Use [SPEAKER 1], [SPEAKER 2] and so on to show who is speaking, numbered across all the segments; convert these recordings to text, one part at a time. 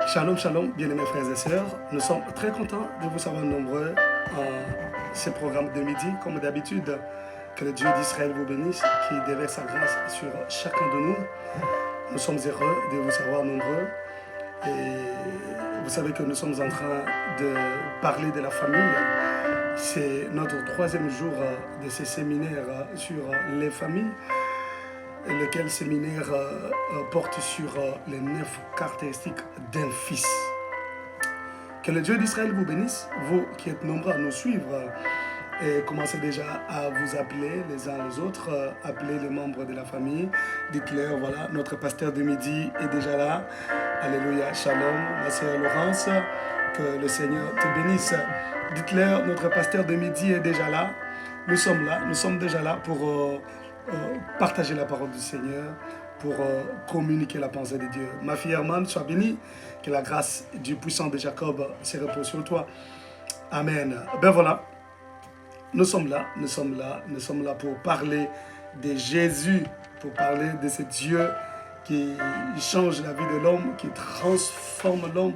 [SPEAKER 1] Shalom, shalom, bien-aimés frères et sœurs. Nous sommes très contents de vous savoir nombreux en ce programme de midi, comme d'habitude. Que le Dieu d'Israël vous bénisse, qui déverse sa grâce sur chacun de nous. Nous sommes heureux de vous savoir nombreux. Et vous savez que nous sommes en train de parler de la famille. C'est notre troisième jour de ce séminaire sur les familles. Lequel séminaire porte sur les 9 caractéristiques d'un fils. Que le Dieu d'Israël vous bénisse, vous qui êtes nombreux à nous suivre, et commencez déjà à vous appeler les uns les autres, appelez les membres de la famille, dites-leur, voilà, notre pasteur de midi est déjà là, alléluia, shalom, ma sœur Laurence, que le Seigneur te bénisse, dites-leur, notre pasteur de midi est déjà là, nous sommes déjà là pour partager la parole du Seigneur, pour communiquer la pensée de Dieu. Ma fille Hermann, sois bénie, que la grâce du puissant de Jacob se repose sur toi. Amen. Ben voilà, nous sommes là pour parler de Jésus, pour parler de ce Dieu qui change la vie de l'homme, qui transforme l'homme,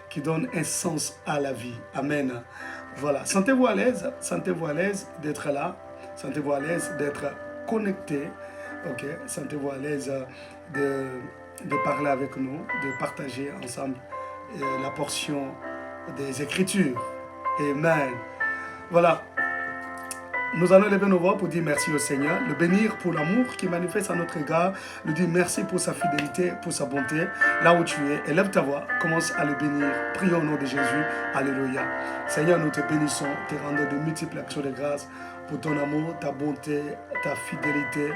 [SPEAKER 1] qui donne un sens à la vie. Amen. Voilà, sentez-vous à l'aise d'être là, sentez-vous à l'aise d'être connecté, ok, sentez-vous à l'aise de parler avec nous, de partager ensemble la portion des Écritures. Amen. Voilà. Nous allons lever nos voix pour dire merci au Seigneur, le bénir pour l'amour qui manifeste à notre égard, lui dire merci pour sa fidélité, pour sa bonté. Là où tu es, élève ta voix, commence à le bénir. Prions au nom de Jésus. Alléluia. Seigneur, nous te bénissons, te rendons de multiples actions de grâce pour ton amour, ta bonté, ta fidélité.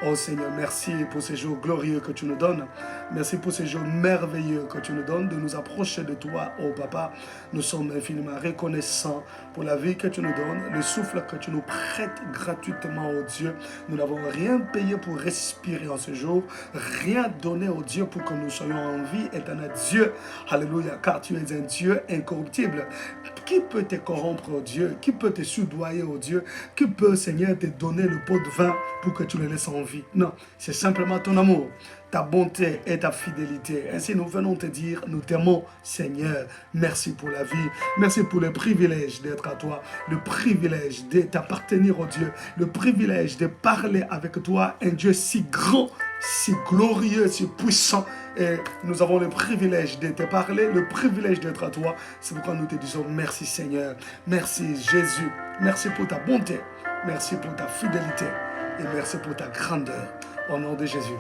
[SPEAKER 1] Oh Seigneur, merci pour ces jours glorieux que tu nous donnes. Merci pour ces jours merveilleux que tu nous donnes de nous approcher de toi, oh Papa. Nous sommes infiniment reconnaissants pour la vie que tu nous donnes, le souffle que tu nous prêtes gratuitement, oh Dieu. Nous n'avons rien payé pour respirer en ce jour, rien donné, oh Dieu, pour que nous soyons en vie, éternel Dieu. Alléluia, car tu es un Dieu incorruptible. Qui peut te corrompre, oh Dieu? Qui peut te soudoyer, oh Dieu? Qui peut, Seigneur, te donner le pot de vin pour que tu le laisses en vie? Non, c'est simplement ton amour, ta bonté et ta fidélité. Ainsi, nous venons te dire, nous t'aimons, Seigneur. Merci pour la vie. Merci pour le privilège d'être à toi, le privilège de t'appartenir, oh Dieu, le privilège de parler avec toi, un Dieu si grand, si glorieux, si puissant. Et nous avons le privilège de te parler, le privilège d'être à toi. C'est pourquoi nous te disons merci Seigneur, merci Jésus, merci pour ta bonté, merci pour ta fidélité et merci pour ta grandeur. Au nom de Jésus.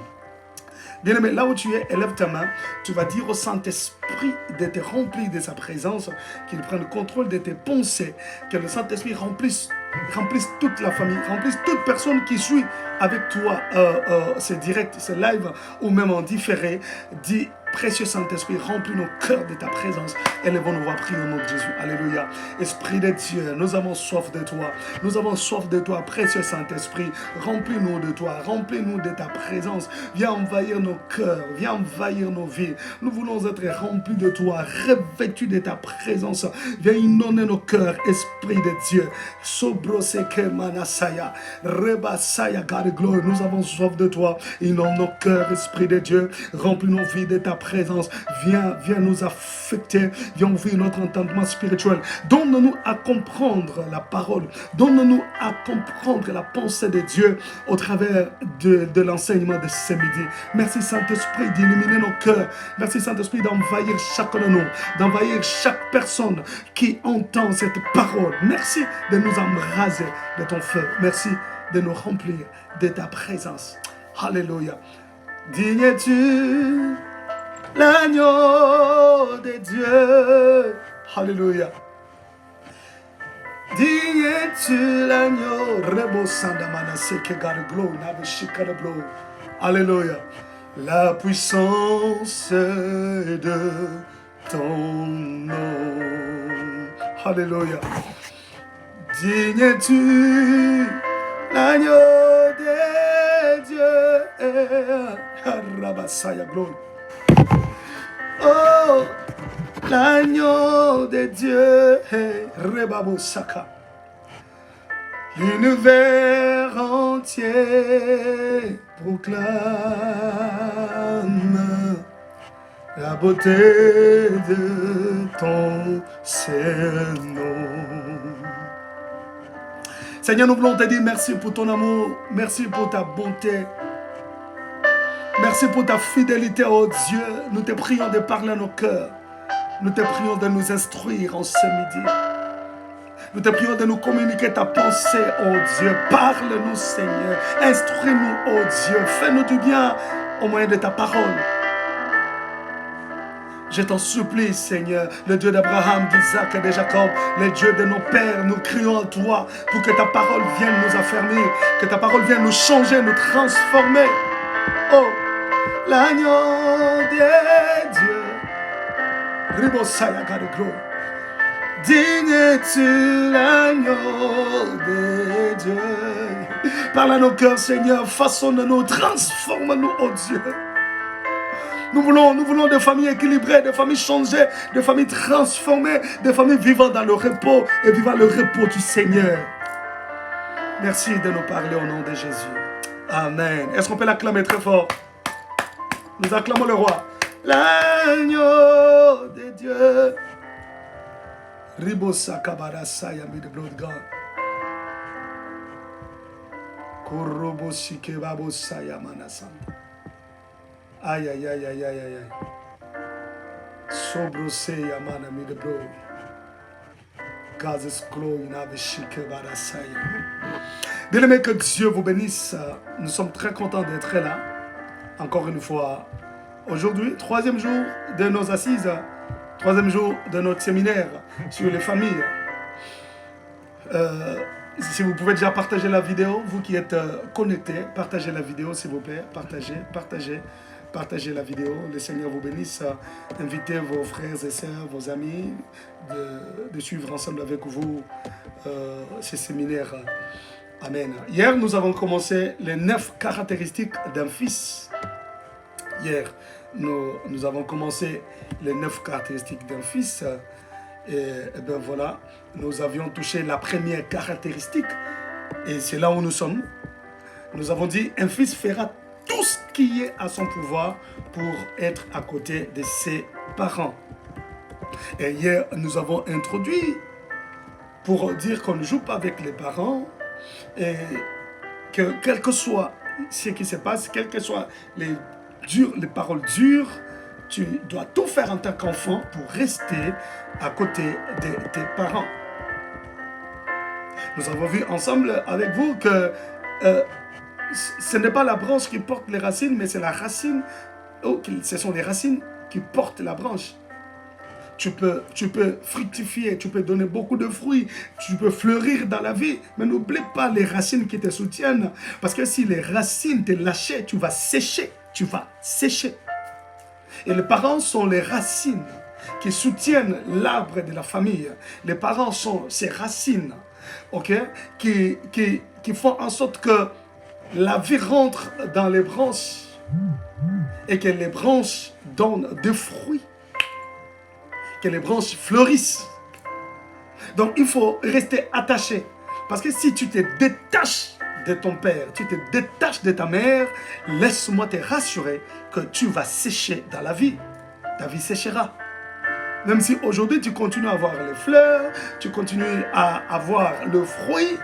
[SPEAKER 1] Bien-aimé, là où tu es, élève ta main. Tu vas dire au Saint-Esprit de te remplir de sa présence, qu'il prenne le contrôle de tes pensées, que le Saint-Esprit remplisse toute la famille, remplisse toute personne qui suit avec toi ce direct, ce live ou même en différé. Dis, précieux Saint-Esprit, remplis nos cœurs de ta présence. Élevons nos voix, prions au nom de Jésus. Alléluia. Esprit de Dieu, nous avons soif de toi. Nous avons soif de toi, précieux Saint-Esprit. Remplis-nous de toi, remplis-nous de ta présence. Viens envahir nos cœurs, viens envahir nos vies. Nous voulons être remplis de toi, revêtus de ta présence. Viens inonder nos cœurs, Esprit de Dieu. Sobroseke manasaya, rebasaya, God glory. Nous avons soif de toi. Inonde nos cœurs, Esprit de Dieu. Remplis nos vies de ta présence. Viens nous affecter. Viens ouvrir notre entendement spirituel. Donne-nous à comprendre la parole. Donne-nous à comprendre la pensée de Dieu au travers de l'enseignement de ce midi. Merci Saint-Esprit d'illuminer nos cœurs. Merci Saint-Esprit d'envahir chacun de nous, d'envahir chaque personne qui entend cette parole. Merci de nous embraser de ton feu. Merci de nous remplir de ta présence. Alléluia. Digne es-tu, l'agneau de Dieu. Alléluia. Digne es-tu, l'agneau. Alléluia. La puissance de ton nom. Alléluia. Digne es-tu, l'agneau de Dieu. Rabasaya, glory. Oh, l'agneau de Dieu, Rebabosaka. L'univers entier proclame la beauté de ton Saint-Nom. Seigneur, nous voulons te dire merci pour ton amour, merci pour ta bonté, merci pour ta fidélité, oh Dieu. Nous te prions de parler à nos cœurs, nous te prions de nous instruire en ce midi. Nous te prions de nous communiquer ta pensée, oh Dieu. Parle-nous, Seigneur. Instruis-nous, oh Dieu. Fais-nous du bien au moyen de ta parole. Je t'en supplie, Seigneur, le Dieu d'Abraham, d'Isaac et de Jacob, le Dieu de nos pères, nous crions à toi pour que ta parole vienne nous affermir, que ta parole vienne nous changer, nous transformer. Oh, l'agneau de Dieu. Ribosaya, God of glory. Digne es-tu l'agneau de Dieu. Parle à nos cœurs, Seigneur, façonne-nous, transforme-nous, oh Dieu. Nous voulons des familles équilibrées, des familles changées, des familles transformées, des familles vivant dans le repos et vivant le repos du Seigneur. Merci de nous parler au nom de Jésus. Amen. Est-ce qu'on peut l'acclamer très fort? Nous acclamons le roi. L'agneau de Dieu. Ribosa kabarasaya, may the blood God. Kurobosi kebabosaya manasanta. Aïe, aïe, aïe, aïe, aïe, aïe. Sobrose yamana, may the blood. Gazes glow in aveshike barasaya. Bien-aimés, que Dieu vous bénisse. Nous sommes très contents d'être là. Encore une fois, aujourd'hui, 3e jour de nos assises. 3e jour de notre séminaire sur les familles. Si vous pouvez déjà partager la vidéo, vous qui êtes connectés, partagez la vidéo s'il vous plaît, partagez la vidéo. Le Seigneur vous bénisse. Invitez vos frères et sœurs, vos amis, de suivre ensemble avec vous ces séminaires. Amen. Hier, nous avons commencé les 9 caractéristiques d'un fils. Hier, nous avons commencé les 9 caractéristiques d'un fils. Et bien voilà, nous avions touché la première caractéristique. Et c'est là où nous sommes. Nous avons dit, un fils fera tout ce qui est à son pouvoir pour être à côté de ses parents. Et hier, nous avons introduit pour dire qu'on ne joue pas avec les parents. Et que quel que soit ce qui se passe, quelles que soient les paroles dures, tu dois tout faire en tant qu'enfant pour rester à côté de tes parents. Nous avons vu ensemble avec vous que ce n'est pas la branche qui porte les racines, mais c'est la racine, ce sont les racines qui portent la branche. Tu peux fructifier, tu peux donner beaucoup de fruits, tu peux fleurir dans la vie, mais n'oublie pas les racines qui te soutiennent. Parce que si les racines te lâchent, tu vas sécher. Et les parents sont les racines qui soutiennent l'arbre de la famille. Les parents sont ces racines, qui font en sorte que la vie rentre dans les branches et que les branches donnent des fruits, que les branches fleurissent. Donc il faut rester attaché. Parce que si tu te détaches de ton père, tu te détaches de ta mère, laisse-moi te rassurer que tu vas sécher dans la vie. Ta vie séchera. Même si aujourd'hui tu continues à avoir les fleurs, tu continues à avoir le fruit,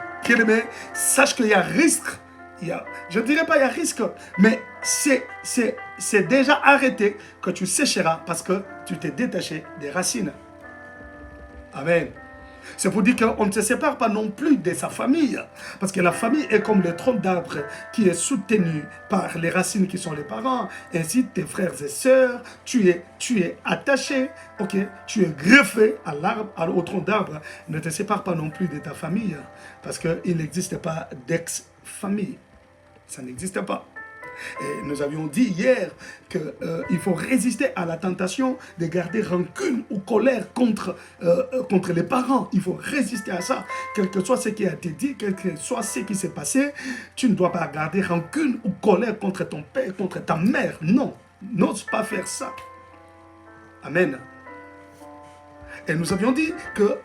[SPEAKER 1] sache qu'il y a risque. Je ne dirais pas il y a risque, mais c'est déjà arrêté que tu sécheras parce que tu t'es détaché des racines. Amen. C'est pour dire qu'on ne se sépare pas non plus de sa famille. Parce que la famille est comme le tronc d'arbre qui est soutenu par les racines qui sont les parents. Ainsi, tes frères et sœurs, tu es attaché, tu es greffé à l'arbre, au tronc d'arbre. Ne te sépare pas non plus de ta famille. Parce qu'il n'existe pas d'ex-famille. Ça n'existe pas. Et nous avions dit hier qu'il faut résister à la tentation de garder rancune ou colère contre les parents. Il faut résister à ça. Quel que soit ce qui a été dit, quel que soit ce qui s'est passé, tu ne dois pas garder rancune ou colère contre ton père, contre ta mère. Non, n'ose pas faire ça. Amen. Et nous avions dit que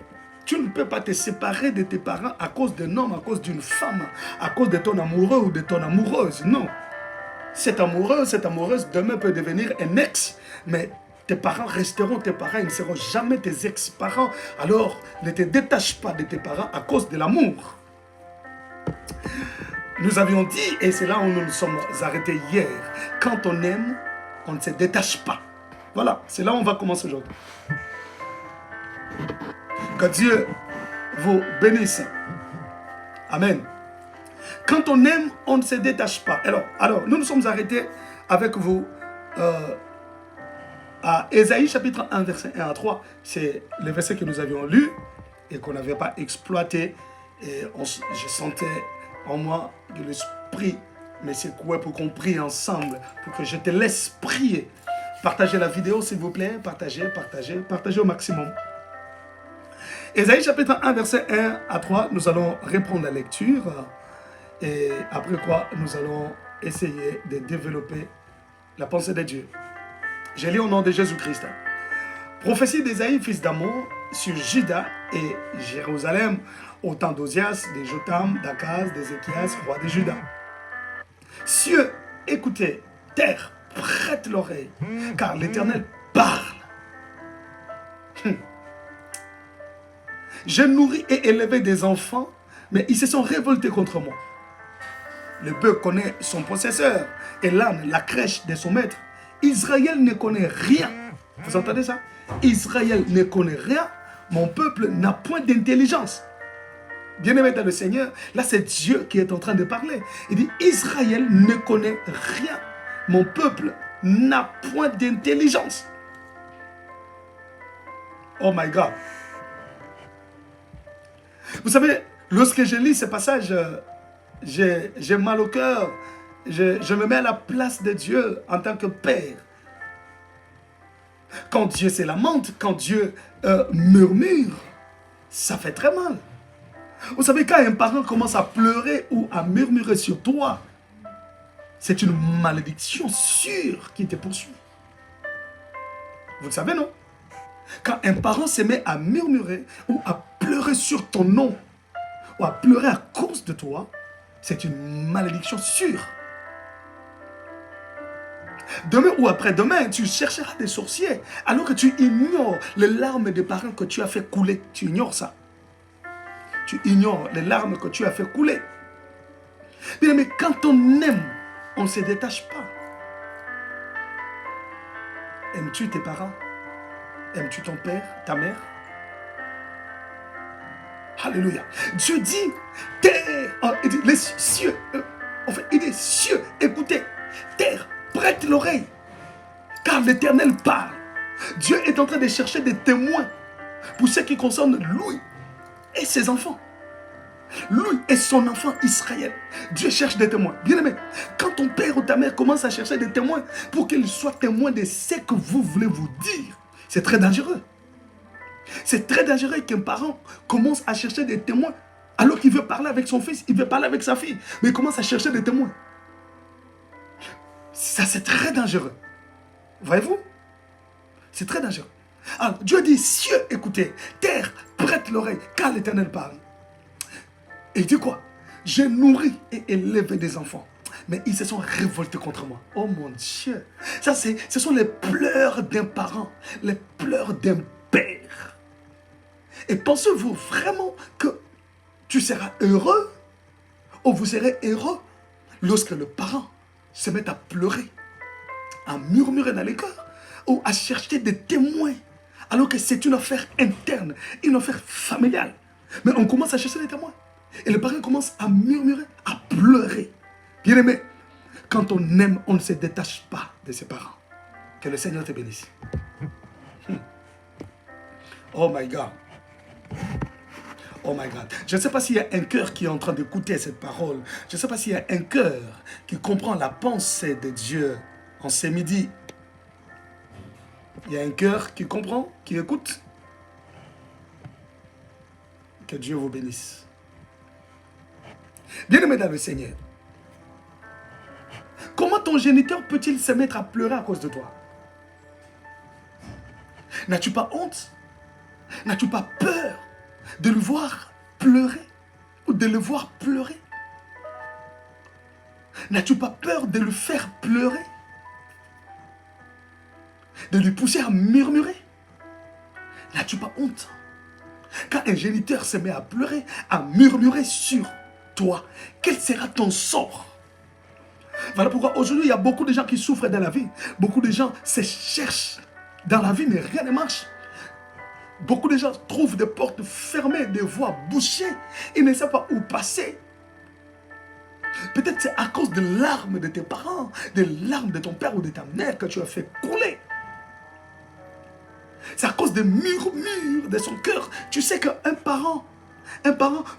[SPEAKER 1] tu ne peux pas te séparer de tes parents à cause d'un homme, à cause d'une femme, à cause de ton amoureux ou de ton amoureuse. Non. Cet amoureux, cette amoureuse, demain peut devenir un ex. Mais tes parents resteront tes parents, ils ne seront jamais tes ex-parents. Alors, ne te détache pas de tes parents à cause de l'amour. Nous avions dit, et c'est là où nous nous sommes arrêtés hier, quand on aime, on ne se détache pas. Voilà, c'est là où on va commencer aujourd'hui. Que Dieu vous bénisse. Amen. Quand on aime, on ne se détache pas. Alors nous nous sommes arrêtés avec vous à Ésaïe chapitre 1, verset 1 à 3. C'est le verset que nous avions lu et qu'on n'avait pas exploité. Et je sentais en moi de l'esprit, mais c'est quoi pour qu'on prie ensemble, pour que je te laisse prier. Partagez la vidéo s'il vous plaît, partagez au maximum. Ésaïe chapitre 1, verset 1 à 3, nous allons reprendre la lecture et après quoi nous allons essayer de développer la pensée de Dieu. Je lis au nom de Jésus-Christ. Prophétie d'Ésaïe, fils d'Amon, sur Juda et Jérusalem, au temps d'Ozias, de Jotam, d'Akaz, d'Ézéchias, roi de Juda. Cieux, écoutez, terre, prête l'oreille, car l'Éternel parle. J'ai nourri et élevé des enfants, mais ils se sont révoltés contre moi. Le bœuf connaît son possesseur et l'âne la crèche de son maître. Israël ne connaît rien. Vous entendez ça? Israël ne connaît rien. Mon peuple n'a point d'intelligence. Bien-aimé dans le Seigneur, là c'est Dieu qui est en train de parler. Il dit Israël ne connaît rien. Mon peuple n'a point d'intelligence. Oh my God. Vous savez, lorsque je lis ce passage, j'ai mal au cœur. Je me mets à la place de Dieu en tant que père. Quand Dieu se lamente, quand Dieu murmure, ça fait très mal. Vous savez, quand un parent commence à pleurer ou à murmurer sur toi, c'est une malédiction sûre qui te poursuit. Vous le savez, non? Quand un parent se met à murmurer ou à pleurer sur ton nom, ou à pleurer à cause de toi, c'est une malédiction sûre. Demain ou après-demain, tu chercheras des sorciers, alors que tu ignores les larmes des parents que tu as fait couler. Tu ignores ça. Tu ignores les larmes que tu as fait couler. Bien, mais quand on aime, on ne se détache pas. Aimes-tu tes parents? Aimes-tu ton père, ta mère? Alléluia. Dieu dit, les cieux, il dit, cieux, écoutez, terre, prête l'oreille, car l'Éternel parle. Dieu est en train de chercher des témoins pour ce qui concerne lui et ses enfants. Lui et son enfant Israël. Dieu cherche des témoins. Bien aimé, quand ton père ou ta mère commence à chercher des témoins pour qu'ils soient témoins de ce que vous voulez vous dire, c'est très dangereux. C'est très dangereux qu'un parent commence à chercher des témoins alors qu'il veut parler avec son fils, il veut parler avec sa fille, mais il commence à chercher des témoins. Ça, c'est très dangereux. Voyez-vous? C'est très dangereux. Alors, Dieu dit, cieux, écoutez, terre, prête l'oreille, car l'Éternel parle. Et il dit quoi? J'ai nourri et élevé des enfants, mais ils se sont révoltés contre moi. Oh mon Dieu! Ça, ce sont les pleurs d'un parent, les pleurs d'un père. Et pensez-vous vraiment que tu seras heureux ou vous serez heureux lorsque le parent se met à pleurer, à murmurer dans les cœurs ou à chercher des témoins alors que c'est une affaire interne, une affaire familiale. Mais on commence à chercher des témoins. Et le parent commence à murmurer, à pleurer. Bien aimé, quand on aime, on ne se détache pas de ses parents. Que le Seigneur te bénisse. Oh my God. Oh my God. Je ne sais pas s'il y a un cœur qui est en train d'écouter cette parole. Je ne sais pas s'il y a un cœur qui comprend la pensée de Dieu en ce midi. Il y a un cœur qui comprend, qui écoute. Que Dieu vous bénisse. Bien-aimé dans le Seigneur, comment ton géniteur peut-il se mettre à pleurer à cause de toi? N'as-tu pas honte? N'as-tu pas peur de le voir pleurer ou de le voir pleurer? N'as-tu pas peur de le faire pleurer? de lui pousser à murmurer? N'as-tu pas honte? Quand un géniteur se met à pleurer, à murmurer sur toi, quel sera ton sort? Voilà pourquoi aujourd'hui, il y a beaucoup de gens qui souffrent dans la vie. Beaucoup de gens se cherchent dans la vie, mais rien ne marche. Beaucoup de gens trouvent des portes fermées, des voies bouchées. Ils ne savent pas où passer. Peut-être c'est à cause de larmes de tes parents, des larmes de ton père ou de ta mère que tu as fait couler. C'est à cause des murmures de son cœur. Tu sais qu'un parent,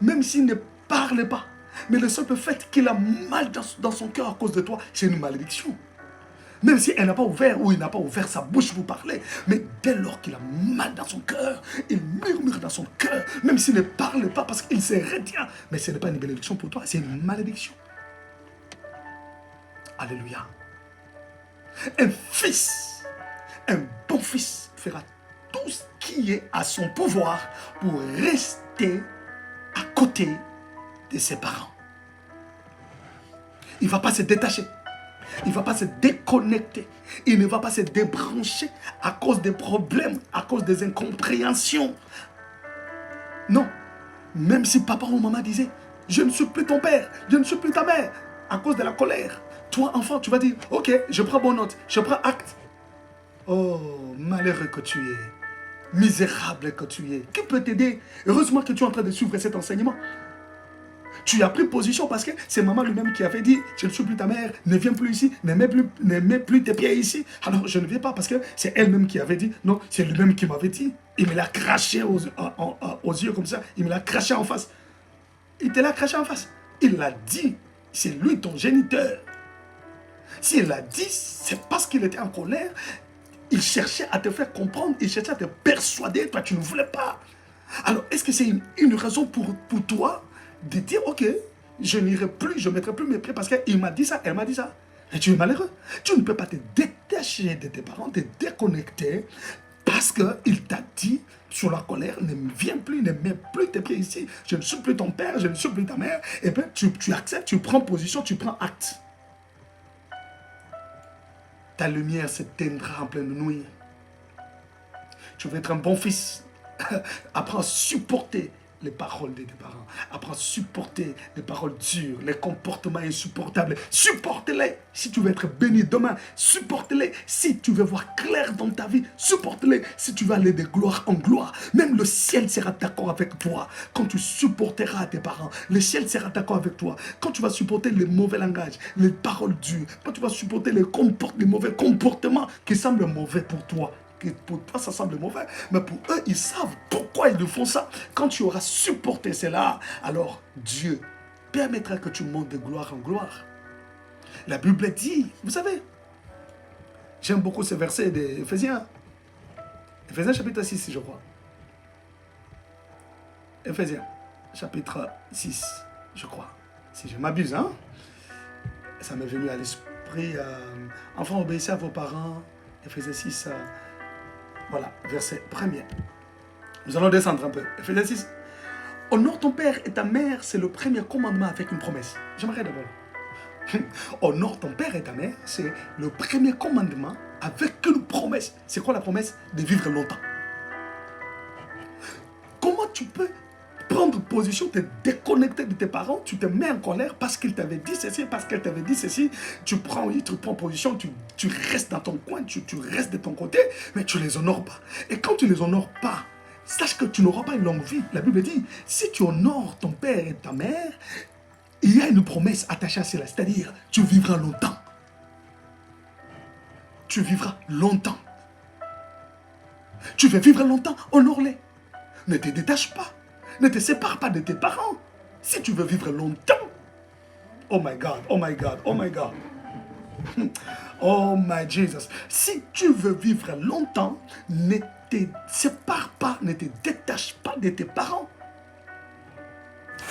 [SPEAKER 1] même s'il ne parle pas, mais le simple fait qu'il a mal dans son cœur à cause de toi, c'est une malédiction. Même si elle n'a pas ouvert ou il n'a pas ouvert sa bouche pour parler, mais dès lors qu'il a mal dans son cœur, il murmure dans son cœur, même s'il ne parle pas parce qu'il se retient. Mais ce n'est pas une bénédiction pour toi, c'est une malédiction. Alléluia. Un fils, un bon fils fera tout ce qui est à son pouvoir pour rester à côté de ses parents. Il ne va pas se détacher. Il ne va pas se déconnecter. Il ne va pas se débrancher à cause des problèmes, à cause des incompréhensions. Non. Même si papa ou maman disait, je ne suis plus ton père, je ne suis plus ta mère, à cause de la colère. Toi, enfant, tu vas dire, ok, je prends bonne note, je prends acte. Oh, malheureux que tu es. Misérable que tu es. Qui peut t'aider? Heureusement que tu es en train de suivre cet enseignement. Tu as pris position parce que c'est maman lui-même qui avait dit, je ne suis plus ta mère, ne viens plus ici, ne mets plus tes pieds ici. Alors je ne viens pas parce que c'est elle-même qui avait dit, non, c'est lui-même qui m'avait dit. Il me l'a craché aux yeux comme ça, il me l'a craché en face. Il te l'a craché en face. Il l'a dit, c'est lui ton géniteur. S'il l'a dit, c'est parce qu'il était en colère. Il cherchait à te faire comprendre, il cherchait à te persuader, toi tu ne voulais pas. Alors est-ce que c'est une raison pour toi de dire, ok, je n'irai plus, je ne mettrai plus mes pieds parce qu'il m'a dit ça, elle m'a dit ça. Et tu es malheureux. Tu ne peux pas te détacher de tes parents, te déconnecter parce qu'il t'a dit, sur la colère, ne viens plus, ne mets plus tes pieds ici. Je ne suis plus ton père, je ne suis plus ta mère. Et bien tu acceptes, tu prends position, tu prends acte. Ta lumière s'éteindra en pleine nuit. Tu veux être un bon fils. Apprends à supporter les paroles de tes parents. Apprends à supporter les paroles dures, les comportements insupportables. Supporte-les si tu veux être béni demain. Supporte-les si tu veux voir clair dans ta vie. Supporte-les si tu veux aller de gloire en gloire. Même le ciel sera d'accord avec toi. Quand tu supporteras tes parents, le ciel sera d'accord avec toi. Quand tu vas supporter les mauvais langages, les paroles dures, quand tu vas supporter les mauvais comportements qui semblent mauvais pour toi, que pour toi ça semble mauvais, mais pour eux ils savent pourquoi ils font ça. Quand tu auras supporté cela, alors Dieu permettra que tu montes de gloire en gloire. La Bible dit, vous savez, j'aime beaucoup ce verset d'Éphésiens, Éphésiens chapitre 6 je crois. Éphésiens chapitre 6 je crois, si je m'abuse, hein. Ça m'est venu à l'esprit. Enfants, obéissez à vos parents. Éphésiens 6 voilà, verset 1er. Nous allons descendre un peu. Éphésiens 6. Honore ton père et ta mère, c'est le premier commandement avec une promesse. J'aimerais d'abord. Honore ton père et ta mère, c'est le premier commandement avec une promesse. C'est quoi la promesse? De vivre longtemps. Comment tu peux prendre position, te déconnecter de tes parents, tu te mets en colère parce qu'ils t'avaient dit ceci, parce qu'elle t'avait dit ceci, tu prends position, tu restes dans ton coin, tu restes de ton côté, mais tu ne les honores pas. Et quand tu ne les honores pas, sache que tu n'auras pas une longue vie. La Bible dit, si tu honores ton père et ta mère, il y a une promesse attachée à cela, c'est-à-dire, tu vivras longtemps. Tu vivras longtemps. Tu veux vivre longtemps, honore-les. Ne te détache pas. Ne te sépare pas de tes parents. Si tu veux vivre longtemps. Oh my God, oh my God, oh my God. Oh my Jesus. Si tu veux vivre longtemps, ne te sépare pas, ne te détache pas de tes parents.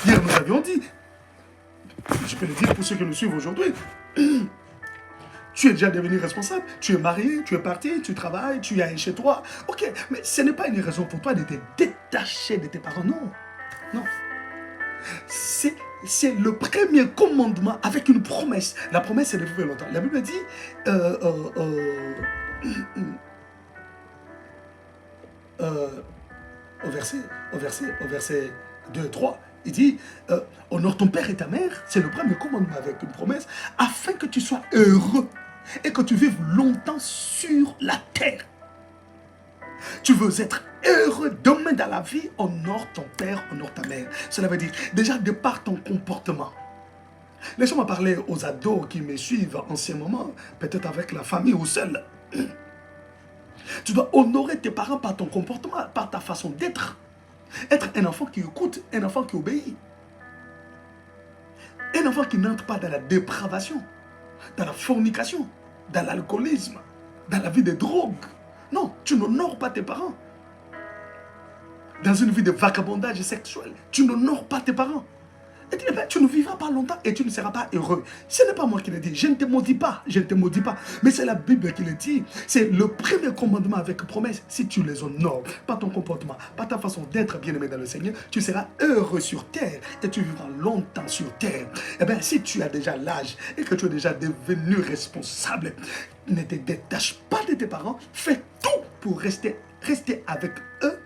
[SPEAKER 1] Hier, nous avions dit, je peux le dire pour ceux qui nous suivent aujourd'hui, tu es déjà devenu responsable, tu es marié, tu es parti, tu travailles, tu es chez toi. Ok, mais ce n'est pas une raison pour toi de te détacher de tes parents, non. Non. C'est le premier commandement avec une promesse. La promesse, c'est de vivre longtemps. La Bible dit, euh, au verset 2, 3, il dit, honore ton père et ta mère, c'est le premier commandement avec une promesse, afin que tu sois heureux et que tu vives longtemps sur la terre. Tu veux être heureux demain dans la vie, honore ton père, honore ta mère. Cela veut dire, déjà de par ton comportement. Laissez-moi parler aux ados qui me suivent en ce moment, peut-être avec la famille ou seul. Tu dois honorer tes parents par ton comportement, par ta façon d'être. Être un enfant qui écoute, un enfant qui obéit. Un enfant qui n'entre pas dans la dépravation, dans la fornication, dans l'alcoolisme, dans la vie de drogue. Non, tu n'honores pas tes parents. Dans une vie de vagabondage sexuel, tu n'honores pas tes parents. Et tu, tu ne vivras pas longtemps et tu ne seras pas heureux. Ce n'est pas moi qui le dis, je ne te maudis pas, je ne te maudis pas. Mais c'est la Bible qui le dit. C'est le premier commandement avec promesse. Si tu les honores par ton comportement, par ta façon d'être bien-aimé dans le Seigneur, tu seras heureux sur terre et tu vivras longtemps sur terre. Eh bien, si tu as déjà l'âge et que tu es déjà devenu responsable, ne te détache pas de tes parents, fais tout pour rester avec eux,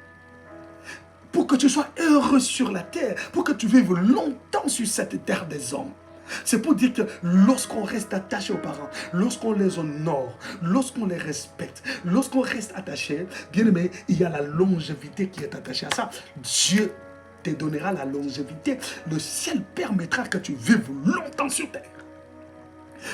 [SPEAKER 1] pour que tu sois heureux sur la terre, pour que tu vives longtemps sur cette terre des hommes. C'est pour dire que lorsqu'on reste attaché aux parents, lorsqu'on les honore, lorsqu'on les respecte, lorsqu'on reste attaché, bien aimé, il y a la longévité qui est attachée à ça. Dieu te donnera la longévité. Le ciel permettra que tu vives longtemps sur terre.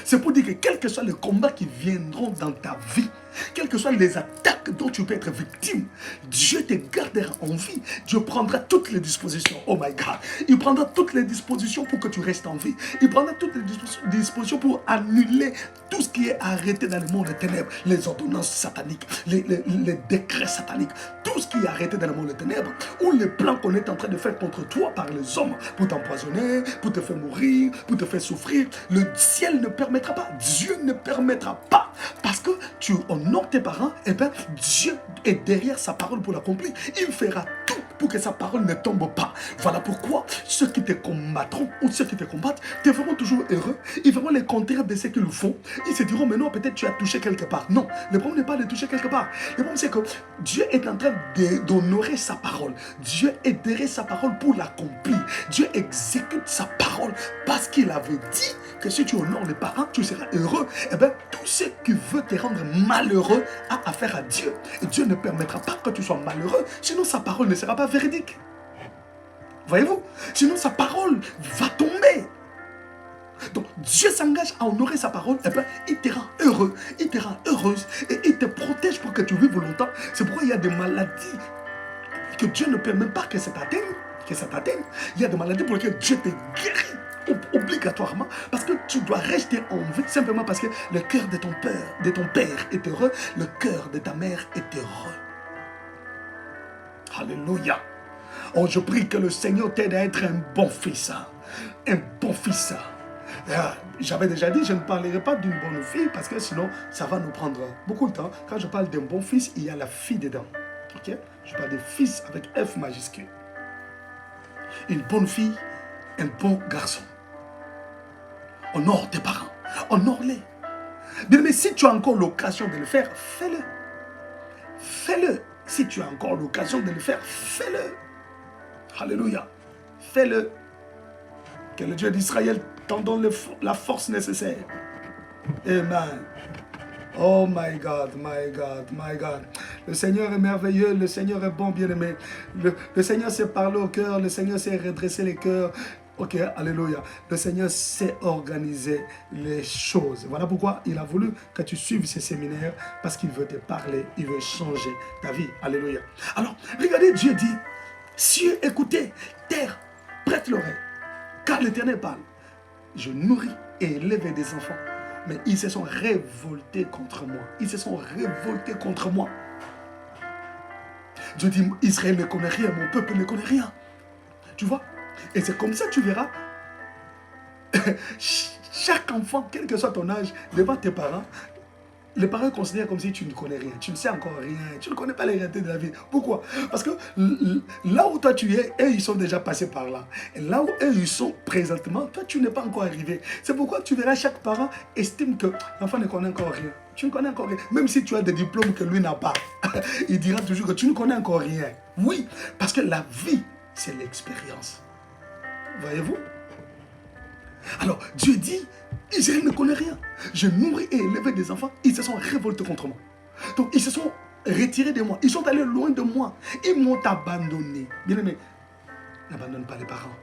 [SPEAKER 1] C'est pour dire que quels que soient les combats qui viendront dans ta vie, quelles que soient les attaques dont tu peux être victime, Dieu te gardera en vie. Dieu prendra toutes les dispositions. Oh my God. Il prendra toutes les dispositions pour que tu restes en vie. Il prendra toutes les dispositions pour annuler tout ce qui est arrêté dans le monde des ténèbres. Les ordonnances sataniques, les décrets sataniques, tout ce qui est arrêté dans le monde des ténèbres, ou les plans qu'on est en train de faire contre toi par les hommes, pour t'empoisonner, pour te faire mourir, pour te faire souffrir. Le ciel ne permettra pas. Dieu ne permettra pas. Parce que tu honores tes parents, et bien Dieu est derrière sa parole pour l'accomplir. Il fera tout pour que sa parole ne tombe pas. Voilà pourquoi ceux qui te combattront ou ceux qui te combattent te verront toujours heureux. Ils verront les contraires de ce qu'ils font. Ils se diront, mais non, peut-être tu as touché quelque part. Non, le problème n'est pas de toucher quelque part. Le problème c'est que Dieu est en train d'honorer sa parole. Dieu est derrière sa parole pour l'accomplir. Dieu exécute sa parole parce qu'il avait dit que si tu honores les parents, tu seras heureux. Et bien, tout ce qui veut te rendre malheureux a affaire à Dieu. Et Dieu ne permettra pas que tu sois malheureux, sinon sa parole ne sera pas véridique. Voyez-vous? Sinon sa parole va tomber. Donc Dieu s'engage à honorer sa parole, et bien il te rend heureux, il te rend heureuse, et il te protège pour que tu vives longtemps. C'est pourquoi il y a des maladies que Dieu ne permet pas que ça t'atteigne. Il y a des maladies pour lesquelles Dieu te guérit obligatoirement, parce que tu dois rester en vie, simplement parce que le cœur de ton père est heureux, le cœur de ta mère est heureux. Alléluia. Oh, je prie que le Seigneur t'aide à être un bon fils. Un bon fils. J'avais déjà dit, je ne parlerai pas d'une bonne fille, parce que sinon, ça va nous prendre beaucoup de temps. Quand je parle d'un bon fils, il y a la fille dedans. Okay? Je parle de fils avec F majuscule. Une bonne fille, un bon garçon. Honore tes parents, honore-les. Mais si tu as encore l'occasion de le faire, fais-le. Fais-le. Si tu as encore l'occasion de le faire, fais-le. Alléluia. Fais-le. Que le Dieu d'Israël t'en donne la force nécessaire. Amen. Oh my God, my God, my God. Le Seigneur est merveilleux, le Seigneur est bon, bien-aimé. Le Seigneur sait parler au cœur, le Seigneur sait redresser les cœurs. Ok, alléluia. Le Seigneur sait organiser les choses. Voilà pourquoi il a voulu que tu suives ces séminaires, parce qu'il veut te parler, il veut changer ta vie. Alléluia. Alors, regardez, Dieu dit, cieux, écoutez, terre, prête l'oreille, car l'Éternel parle. Je nourris et élève des enfants, mais ils se sont révoltés contre moi. Ils se sont révoltés contre moi. Dieu dit, Israël ne connaît rien, mon peuple ne connaît rien. Tu vois? Et c'est comme ça que tu verras, chaque enfant, quel que soit ton âge, devant tes parents, les parents considèrent comme si tu ne connais rien, tu ne sais encore rien, tu ne connais pas les réalités de la vie. Pourquoi? Parce que là où toi tu es, eux ils sont déjà passés par là. Et là où eux ils sont présentement, toi tu n'es pas encore arrivé. C'est pourquoi tu verras chaque parent estime que l'enfant ne connaît encore rien. Tu ne connais encore rien. Même si tu as des diplômes que lui n'a pas, il dira toujours que tu ne connais encore rien. Oui, parce que la vie, c'est l'expérience. Voyez-vous? Alors, Dieu dit, Israël ne connaît rien. Je nourris et élevé des enfants, ils se sont révoltés contre moi. Donc, ils se sont retirés de moi. Ils sont allés loin de moi. Ils m'ont abandonné. Bien-aimé, n'abandonne pas les parents.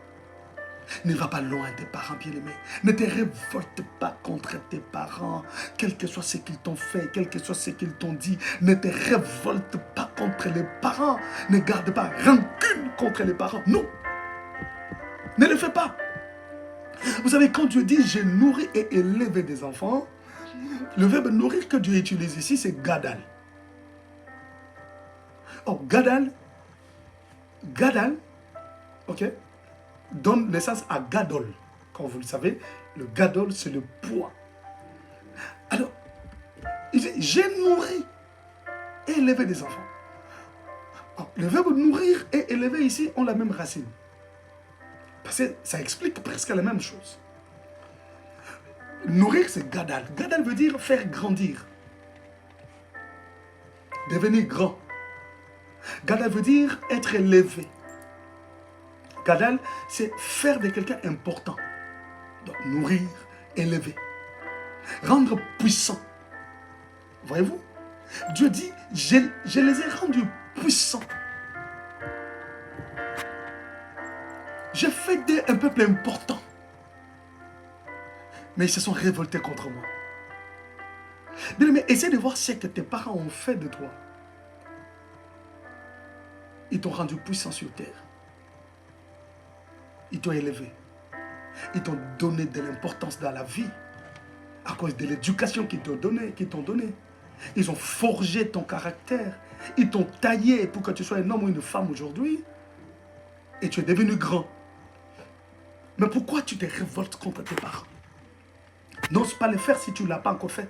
[SPEAKER 1] Ne va pas loin des parents, bien-aimé. Ne te révolte pas contre tes parents. Quel que soit ce qu'ils t'ont fait, quel que soit ce qu'ils t'ont dit, ne te révolte pas contre les parents. Ne garde pas rancune contre les parents. Non. Ne le fais pas. Vous savez, quand Dieu dit « j'ai nourri et élevé des enfants », le verbe « nourrir » que Dieu utilise ici, c'est « gadal ». Oh, gadal, ok, donne naissance à gadol. Comme vous le savez, le gadol, c'est le poids. Alors, il dit « j'ai nourri et élevé des enfants ». Oh, le verbe « nourrir » et « élever » ici ont la même racine. Parce que ça explique presque la même chose. Nourrir, c'est gadal. Gadal veut dire faire grandir. Devenir grand. Gadal veut dire être élevé. Gadal, c'est faire de quelqu'un important. Donc, nourrir, élever. Rendre puissant. Voyez-vous? Dieu dit, je les ai rendus puissants. J'ai fait d'eux un peuple important. Mais ils se sont révoltés contre moi. Bien, mais essaie de voir ce que tes parents ont fait de toi. Ils t'ont rendu puissant sur terre. Ils t'ont élevé. Ils t'ont donné de l'importance dans la vie. À cause de l'éducation qu'ils t'ont donnée. Ils ont forgé ton caractère. Ils t'ont taillé pour que tu sois un homme ou une femme aujourd'hui. Et tu es devenu grand. Mais pourquoi tu te révoltes contre tes parents? N'ose pas le faire si tu ne l'as pas encore fait.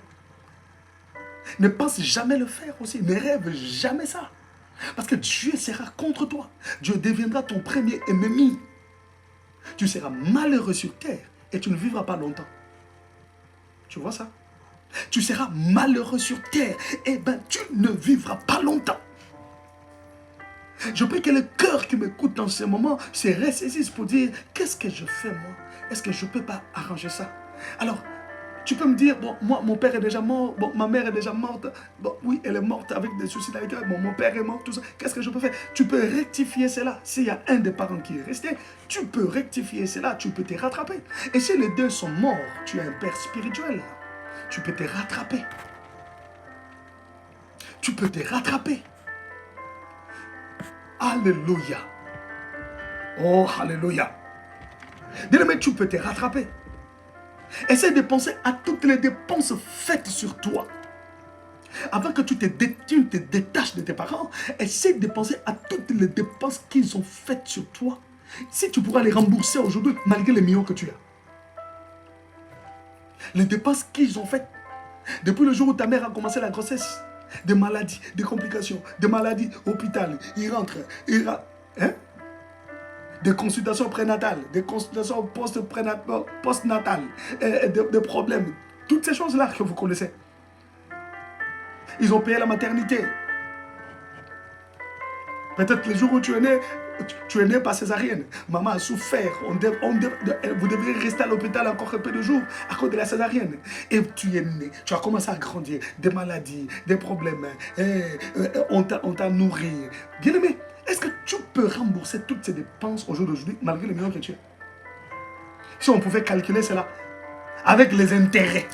[SPEAKER 1] Ne pense jamais le faire aussi. Ne rêve jamais ça. Parce que Dieu sera contre toi. Dieu deviendra ton premier ennemi. Tu seras malheureux sur terre et tu ne vivras pas longtemps. Tu vois ça? Tu seras malheureux sur terre et ben tu ne vivras pas longtemps. Je prie que le cœur qui m'écoute dans ce moment se ressaisisse pour dire, qu'est-ce que je fais moi? Est-ce que je ne peux pas arranger ça? Alors, tu peux me dire, bon, moi, mon père est déjà mort, bon, ma mère est déjà morte, bon, oui, elle est morte avec des soucis avec elle, bon, mon père est mort, tout ça, qu'est-ce que je peux faire? Tu peux rectifier cela. S'il y a un des parents qui est resté, tu peux rectifier cela, tu peux te rattraper. Et si les deux sont morts, tu as un père spirituel, tu peux te rattraper. Tu peux te rattraper. Alléluia. Oh, alléluia. Bien-aimé, tu peux te rattraper. Essaie de penser à toutes les dépenses faites sur toi. Avant que tu te détaches de tes parents, essaie de penser à toutes les dépenses qu'ils ont faites sur toi. Si tu pourras les rembourser aujourd'hui, malgré les millions que tu as. Les dépenses qu'ils ont faites. Depuis le jour où ta mère a commencé la grossesse, des maladies, des complications, des maladies, hôpital, il rentre, hein? Des consultations prénatales, des consultations post-natales, des problèmes, toutes ces choses-là que vous connaissez. Ils ont payé la maternité. Peut-être le jour où tu es né par césarienne. Maman a souffert. Vous devriez rester à l'hôpital encore un peu de jours à cause de la césarienne. Et tu es né. Tu as commencé à grandir. Des maladies, des problèmes. On t'a nourri. Bien aimé, est-ce que tu peux rembourser toutes ces dépenses au jour d'aujourd'hui malgré les millions que tu as? Si on pouvait calculer cela avec les intérêts.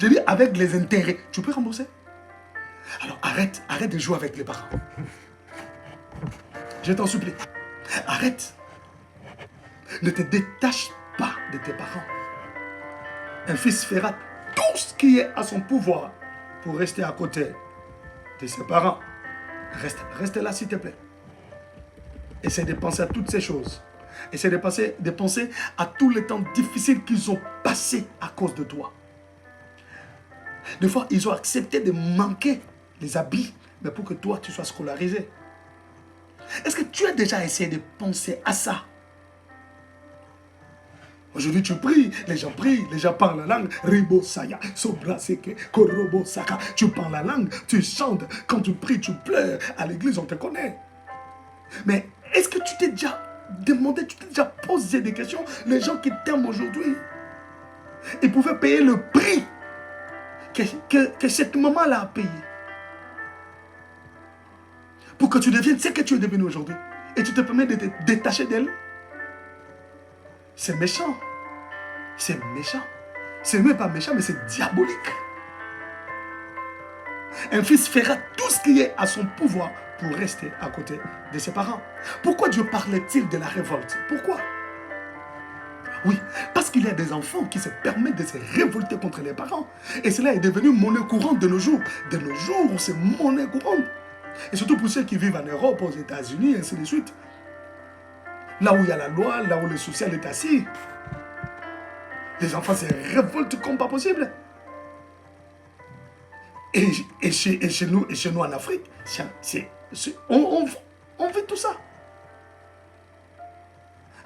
[SPEAKER 1] Je dis avec les intérêts. Tu peux rembourser? Alors arrête de jouer avec les parents. Je t'en supplie. Arrête. Ne te détache pas de tes parents. Un fils fera tout ce qui est à son pouvoir pour rester à côté de ses parents. Reste là s'il te plaît. Essaie de penser à toutes ces choses. Essaie de penser à tous les temps difficiles qu'ils ont passés à cause de toi. Des fois, ils ont accepté de manquer les habits, mais pour que toi, tu sois scolarisé. Est-ce que tu as déjà essayé de penser à ça? Aujourd'hui, tu pries, les gens parlent la langue. Ribo Saya, Sobra Seke, Korobo Saka. Tu parles la langue, tu chantes. Quand tu pries, tu pleures. À l'église, on te connaît. Mais est-ce que tu t'es déjà demandé, tu t'es déjà posé des questions? Les gens qui t'aiment aujourd'hui, ils pouvaient payer le prix que cette maman-là a payé pour que tu deviennes ce que tu es devenu aujourd'hui. Et tu te permets de te détacher d'elle. C'est méchant. C'est méchant. C'est même pas méchant, mais c'est diabolique. Un fils fera tout ce qui est à son pouvoir pour rester à côté de ses parents. Pourquoi Dieu parlait-il de la révolte? Pourquoi? Oui, parce qu'il y a des enfants qui se permettent de se révolter contre les parents. Et cela est devenu monnaie courante de nos jours. De nos jours, c'est monnaie courante. Et surtout pour ceux qui vivent en Europe, aux États-Unis, et ainsi de suite. Là où il y a la loi, là où le social est assis, les enfants se révoltent comme pas possible. Et chez nous en Afrique, on fait tout ça.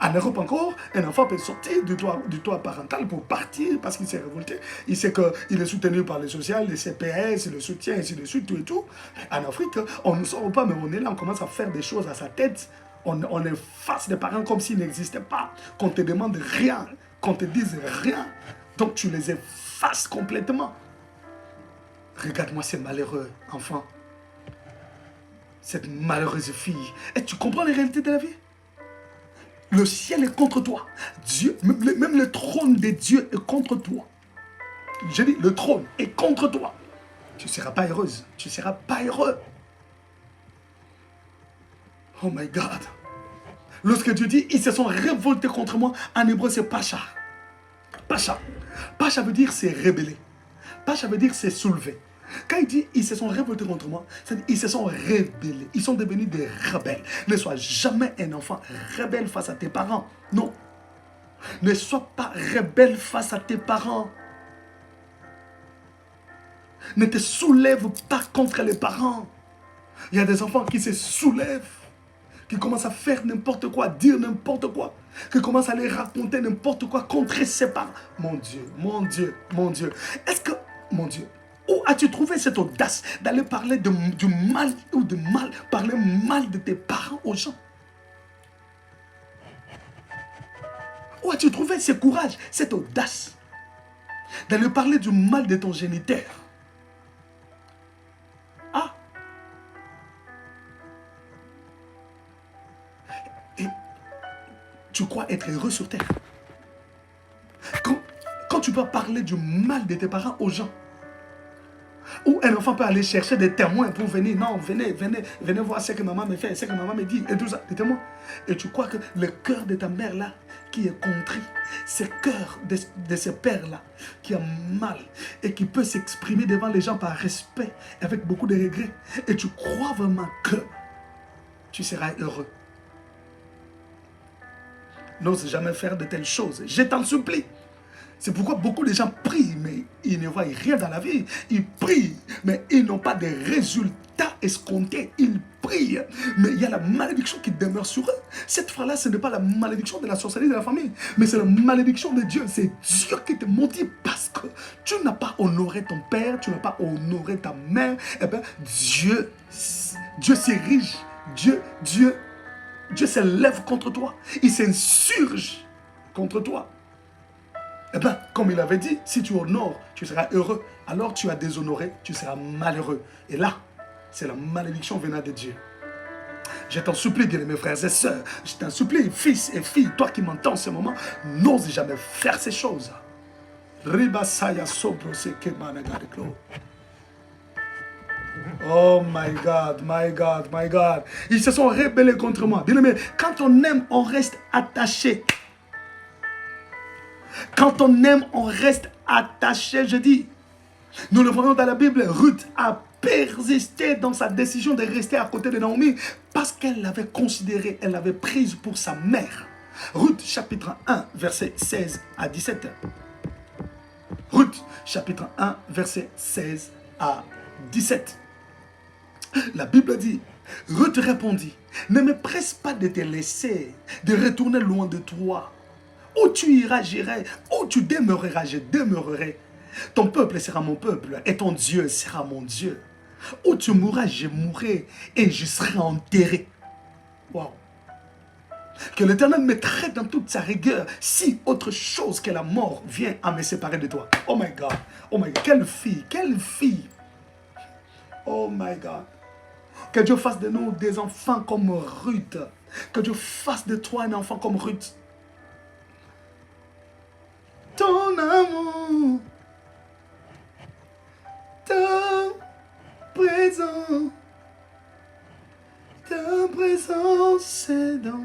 [SPEAKER 1] En Europe encore, un enfant peut sortir du toit parental pour partir parce qu'il s'est révolté. Il sait qu'il est soutenu par le social, les CPS, le soutien, ainsi de suite, tout et tout. En Afrique, on ne sort pas, mais on est là, on commence à faire des choses à sa tête. On efface des parents comme s'ils n'existaient pas, qu'on te demande rien, qu'on te dise rien. Donc tu les effaces complètement. Regarde-moi ces malheureux enfants. Cette malheureuse fille. Et tu comprends les réalités de la vie? Le ciel est contre toi. Dieu, même le trône de Dieu est contre toi. Je dis, le trône est contre toi. Tu ne seras pas heureuse. Tu ne seras pas heureux. Oh my God. Lorsque Dieu dit, ils se sont révoltés contre moi, en hébreu c'est Pacha. Pacha. Pacha veut dire c'est rébeller. Pacha veut dire c'est soulever. Quand il dit ils se sont révoltés contre moi, c'est-à-dire ils se sont rébellés. Ils sont devenus des rebelles. Ne sois jamais un enfant rebelle face à tes parents. Non. Ne sois pas rebelle face à tes parents. Ne te soulève pas contre les parents. Il y a des enfants qui se soulèvent, qui commencent à faire n'importe quoi, dire n'importe quoi, qui commencent à les raconter n'importe quoi contre ses parents. Mon Dieu, mon Dieu, mon Dieu. Est-ce que, mon Dieu, où as-tu trouvé cette audace d'aller parler du mal ou de mal, parler mal de tes parents aux gens? Où as-tu trouvé ce courage, cette audace d'aller parler du mal de ton géniteur? Ah! Et tu crois être heureux sur terre? Quand tu peux parler du mal de tes parents aux gens, ou un enfant peut aller chercher des témoins pour venir, non, venez voir ce que maman me fait, ce que maman me dit, et tout ça, des témoins. Et tu crois que le cœur de ta mère là, qui est contrit, ce cœur de ce père là, qui a mal, et qui peut s'exprimer devant les gens par respect, avec beaucoup de regrets, et tu crois vraiment que tu seras heureux? N'ose jamais faire de telles choses, je t'en supplie. C'est pourquoi beaucoup de gens prient, mais ils ne voient rien dans la vie. Ils prient, mais ils n'ont pas de résultats escomptés. Ils prient, mais il y a la malédiction qui demeure sur eux. Cette fois-là, ce n'est pas la malédiction de la sorcellerie de la famille, mais c'est la malédiction de Dieu. C'est Dieu qui te maudit parce que tu n'as pas honoré ton père, tu n'as pas honoré ta mère. Eh bien, Dieu s'érige. Dieu s'élève contre toi. Il s'insurge contre toi. Eh bien, comme il avait dit, si tu honores, tu seras heureux. Alors tu as déshonoré, tu seras malheureux. Et là, c'est la malédiction venant de Dieu. Je t'en supplie, bien mes frères et sœurs. Je t'en supplie, fils et filles, toi qui m'entends en ce moment, n'ose jamais faire ces choses. Oh my God, my God, my God. Ils se sont rebellés contre moi. Bien aimé, quand on aime, on reste attaché. Quand on aime, on reste attaché, je dis. Nous le voyons dans la Bible, Ruth a persisté dans sa décision de rester à côté de Naomi parce qu'elle l'avait considérée, elle l'avait prise pour sa mère. Ruth chapitre 1, verset 16 à 17. Ruth, chapitre 1, verset 16 à 17. La Bible dit, Ruth répondit, ne me presse pas de te laisser, de retourner loin de toi. Où tu iras, j'irai. Où tu demeureras, je demeurerai. Ton peuple sera mon peuple et ton Dieu sera mon Dieu. Où tu mourras, je mourrai et je serai enterré. Wow. Que l'Éternel me traite dans toute sa rigueur si autre chose que la mort vient à me séparer de toi. Oh my God. Oh my God. Quelle fille. Quelle fille. Oh my God. Que Dieu fasse de nous des enfants comme Ruth. Que Dieu fasse de toi un enfant comme Ruth. Ton amour, ta présence est dans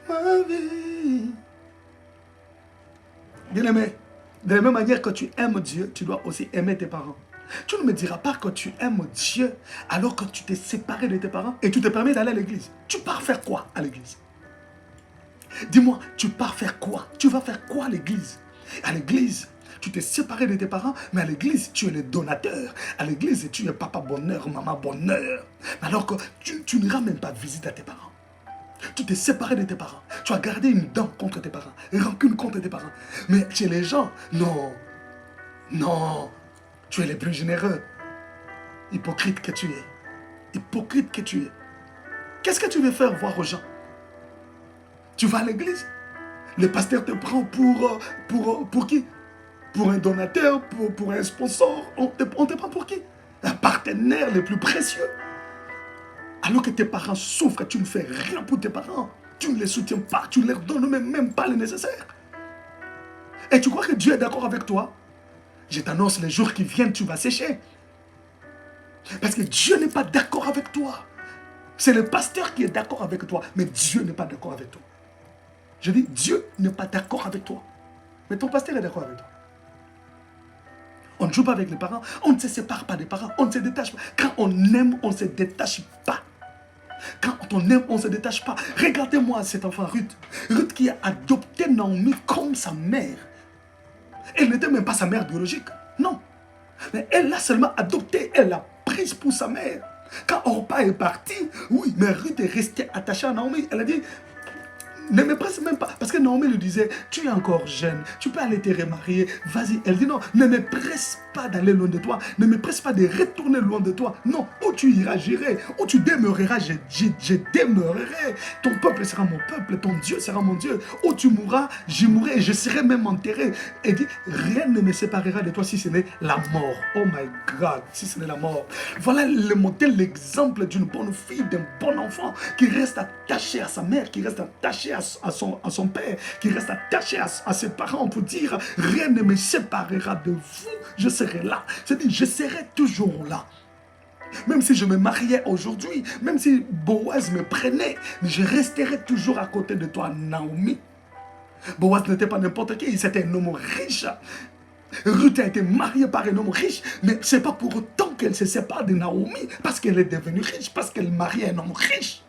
[SPEAKER 1] ma vie. Bien-aimé, de la même manière que tu aimes Dieu, tu dois aussi aimer tes parents. Tu ne me diras pas que tu aimes Dieu alors que tu t'es séparé de tes parents et tu te permets d'aller à l'église. Tu pars faire quoi à l'église? Dis-moi, tu pars faire quoi? Tu vas faire quoi à l'église? À l'église, tu t'es séparé de tes parents, mais à l'église, tu es le donateur. À l'église, tu es papa bonheur, maman bonheur. Alors que tu n'iras même pas visiter à tes parents. Tu t'es séparé de tes parents. Tu as gardé une dent contre tes parents, une rancune contre tes parents. Mais chez les gens, non, non, tu es le plus généreux. Hypocrite que tu es. Hypocrite que tu es. Qu'est-ce que tu veux faire voir aux gens? Tu vas à l'église? Le pasteur te prend pour qui? Pour un donateur, pour un sponsor. On te prend pour qui? Un partenaire le plus précieux. Alors que tes parents souffrent, tu ne fais rien pour tes parents. Tu ne les soutiens pas, tu ne leur donnes même pas le nécessaire. Et tu crois que Dieu est d'accord avec toi? Je t'annonce, les jours qui viennent, tu vas sécher. Parce que Dieu n'est pas d'accord avec toi. C'est le pasteur qui est d'accord avec toi, mais Dieu n'est pas d'accord avec toi. Je dis, Dieu n'est pas d'accord avec toi. Mais ton pasteur est d'accord avec toi. On ne joue pas avec les parents, on ne se sépare pas des parents, on ne se détache pas. Quand on aime, on ne se détache pas. Quand on aime, on ne se détache pas. Regardez-moi cet enfant Ruth. Ruth qui a adopté Naomi comme sa mère. Elle n'était même pas sa mère biologique. Non. Mais elle l'a seulement adoptée. Elle l'a prise pour sa mère. Quand Orpa est parti, oui, mais Ruth est restée attachée à Naomi. Elle a dit, ne me presse même pas. Parce que Naomi lui disait, tu es encore jeune, tu peux aller te remarier, vas-y. Elle dit non, ne me presse pas d'aller loin de toi, ne me presse pas de retourner loin de toi. Non, où tu iras, j'irai, où tu demeureras, je demeurerai. Ton peuple sera mon peuple, ton Dieu sera mon Dieu. Où tu mourras, j'y mourrai et je serai même enterré. Elle dit, rien ne me séparera de toi si ce n'est la mort. Oh my God, si ce n'est la mort. Voilà le modèle, l'exemple d'une bonne fille, d'un bon enfant qui reste attaché à sa mère, qui reste attaché à son père, qui reste attaché à ses parents pour dire, rien ne me séparera de vous, je serai là. C'est-à-dire, je serai toujours là. Même si je me mariais aujourd'hui, même si Boaz me prenait, je resterai toujours à côté de toi, Naomi. Boaz n'était pas n'importe qui, c'était un homme riche. Ruth a été mariée par un homme riche, mais ce n'est pas pour autant qu'elle se sépare de Naomi, parce qu'elle est devenue riche, parce qu'elle mariait un homme riche.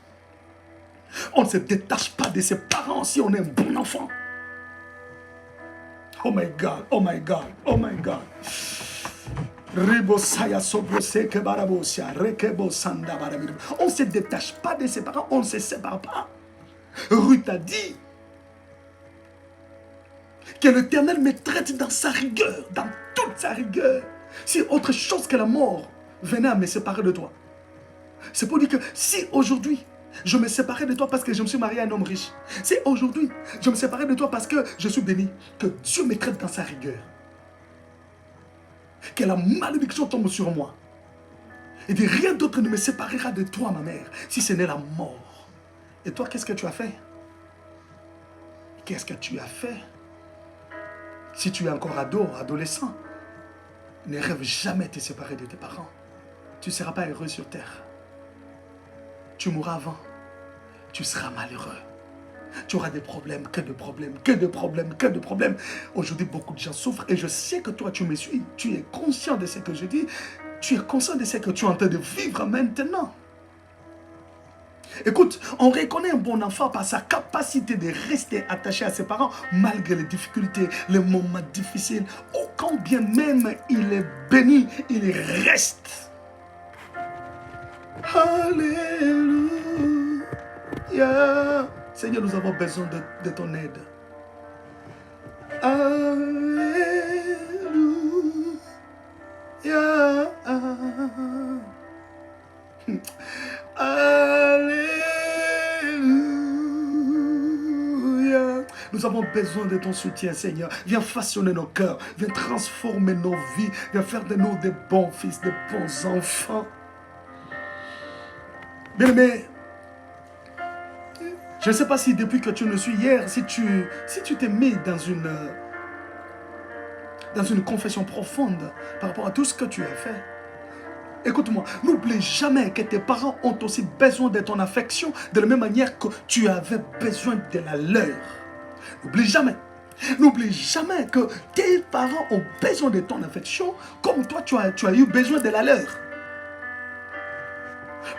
[SPEAKER 1] On ne se détache pas de ses parents si on est un bon enfant. Oh my God, oh my God, oh my God. On ne se détache pas de ses parents, on ne se sépare pas. Ruth a dit que l'Éternel me traite dans sa rigueur, dans toute sa rigueur. Si autre chose que la mort venait à me séparer de toi. C'est pour dire que si aujourd'hui, je me séparais de toi parce que je me suis marié à un homme riche. Si aujourd'hui, je me séparais de toi parce que je suis béni, que Dieu me traite dans sa rigueur. Que la malédiction tombe sur moi. Et de rien d'autre ne me séparera de toi, ma mère, si ce n'est la mort. Et toi, qu'est-ce que tu as fait? Qu'est-ce que tu as fait? Si tu es encore ado, adolescent, ne rêve jamais de te séparer de tes parents. Tu ne seras pas heureux sur terre. Tu mourras avant. Tu seras malheureux. Tu auras des problèmes, que de problèmes, que de problèmes, que de problèmes. Aujourd'hui, beaucoup de gens souffrent et je sais que toi, tu me suis. Tu es conscient de ce que je dis. Tu es conscient de ce que tu es en train de vivre maintenant. Écoute, on reconnaît un bon enfant par sa capacité de rester attaché à ses parents malgré les difficultés, les moments difficiles. Oh, quand bien même il est béni, il reste. Alléluia. Seigneur, nous avons besoin de ton aide. Alléluia. Alléluia. Nous avons besoin de ton soutien, Seigneur. Viens façonner nos cœurs. Viens transformer nos vies. Viens faire de nous des bons fils, des bons enfants. Bien-aimé, je ne sais pas si depuis que tu nous suis hier, si tu t'es mis dans une confession profonde par rapport à tout ce que tu as fait. Écoute-moi, n'oublie jamais que tes parents ont aussi besoin de ton affection de la même manière que tu avais besoin de la leur. N'oublie jamais. N'oublie jamais que tes parents ont besoin de ton affection comme toi tu as eu besoin de la leur.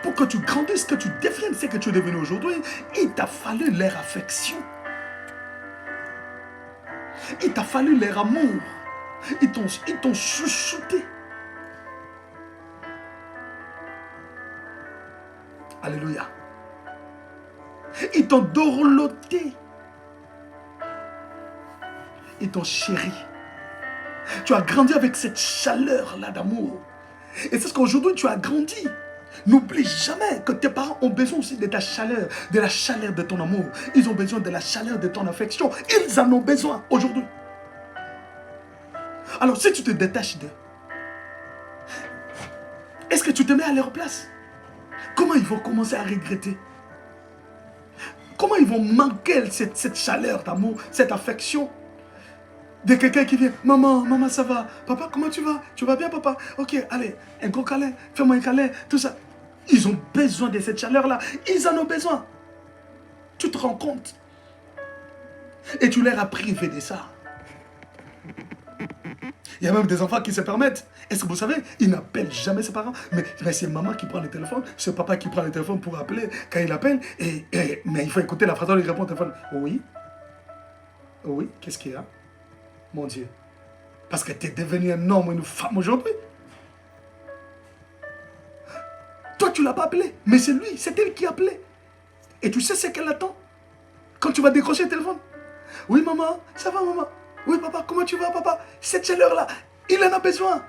[SPEAKER 1] Pour que tu grandisses, que tu deviennes ce que tu es devenu aujourd'hui, il t'a fallu leur affection. Il t'a fallu leur amour. Ils t'ont chouchouté. Alléluia. Ils t'ont dorloté. Ils t'ont chéri. Tu as grandi avec cette chaleur-là d'amour. Et c'est ce qu'aujourd'hui tu as grandi. N'oublie jamais que tes parents ont besoin aussi de ta chaleur, de la chaleur de ton amour. Ils ont besoin de la chaleur de ton affection. Ils en ont besoin aujourd'hui. Alors si tu te détaches d'eux, est-ce que tu te mets à leur place? Comment ils vont commencer à regretter? Comment ils vont manquer cette chaleur d'amour, cette affection de quelqu'un qui vient? Maman, ça va? Papa, comment tu vas? Tu vas bien, papa? Ok, allez, un gros câlin, fais-moi un câlin, tout ça. Ils ont besoin de cette chaleur-là. Ils en ont besoin. Tu te rends compte? Et tu leur as privé de ça. Il y a même des enfants qui se permettent. Est-ce que vous savez, ils n'appellent jamais ses parents. Mais c'est maman qui prend le téléphone, c'est papa qui prend le téléphone pour appeler quand il appelle. Mais il faut écouter la phrase dont il répond au téléphone. Oui. Oui, qu'est-ce qu'il y a? Mon Dieu. Parce que tu es devenu un homme ou une femme aujourd'hui. Toi, tu ne l'as pas appelé. Mais c'est lui, c'est elle qui a appelé. Et tu sais ce qu'elle attend quand tu vas décrocher le téléphone. Oui, maman, ça va, maman? Oui, papa, comment tu vas, papa? Cette chaleur-là, il en a besoin.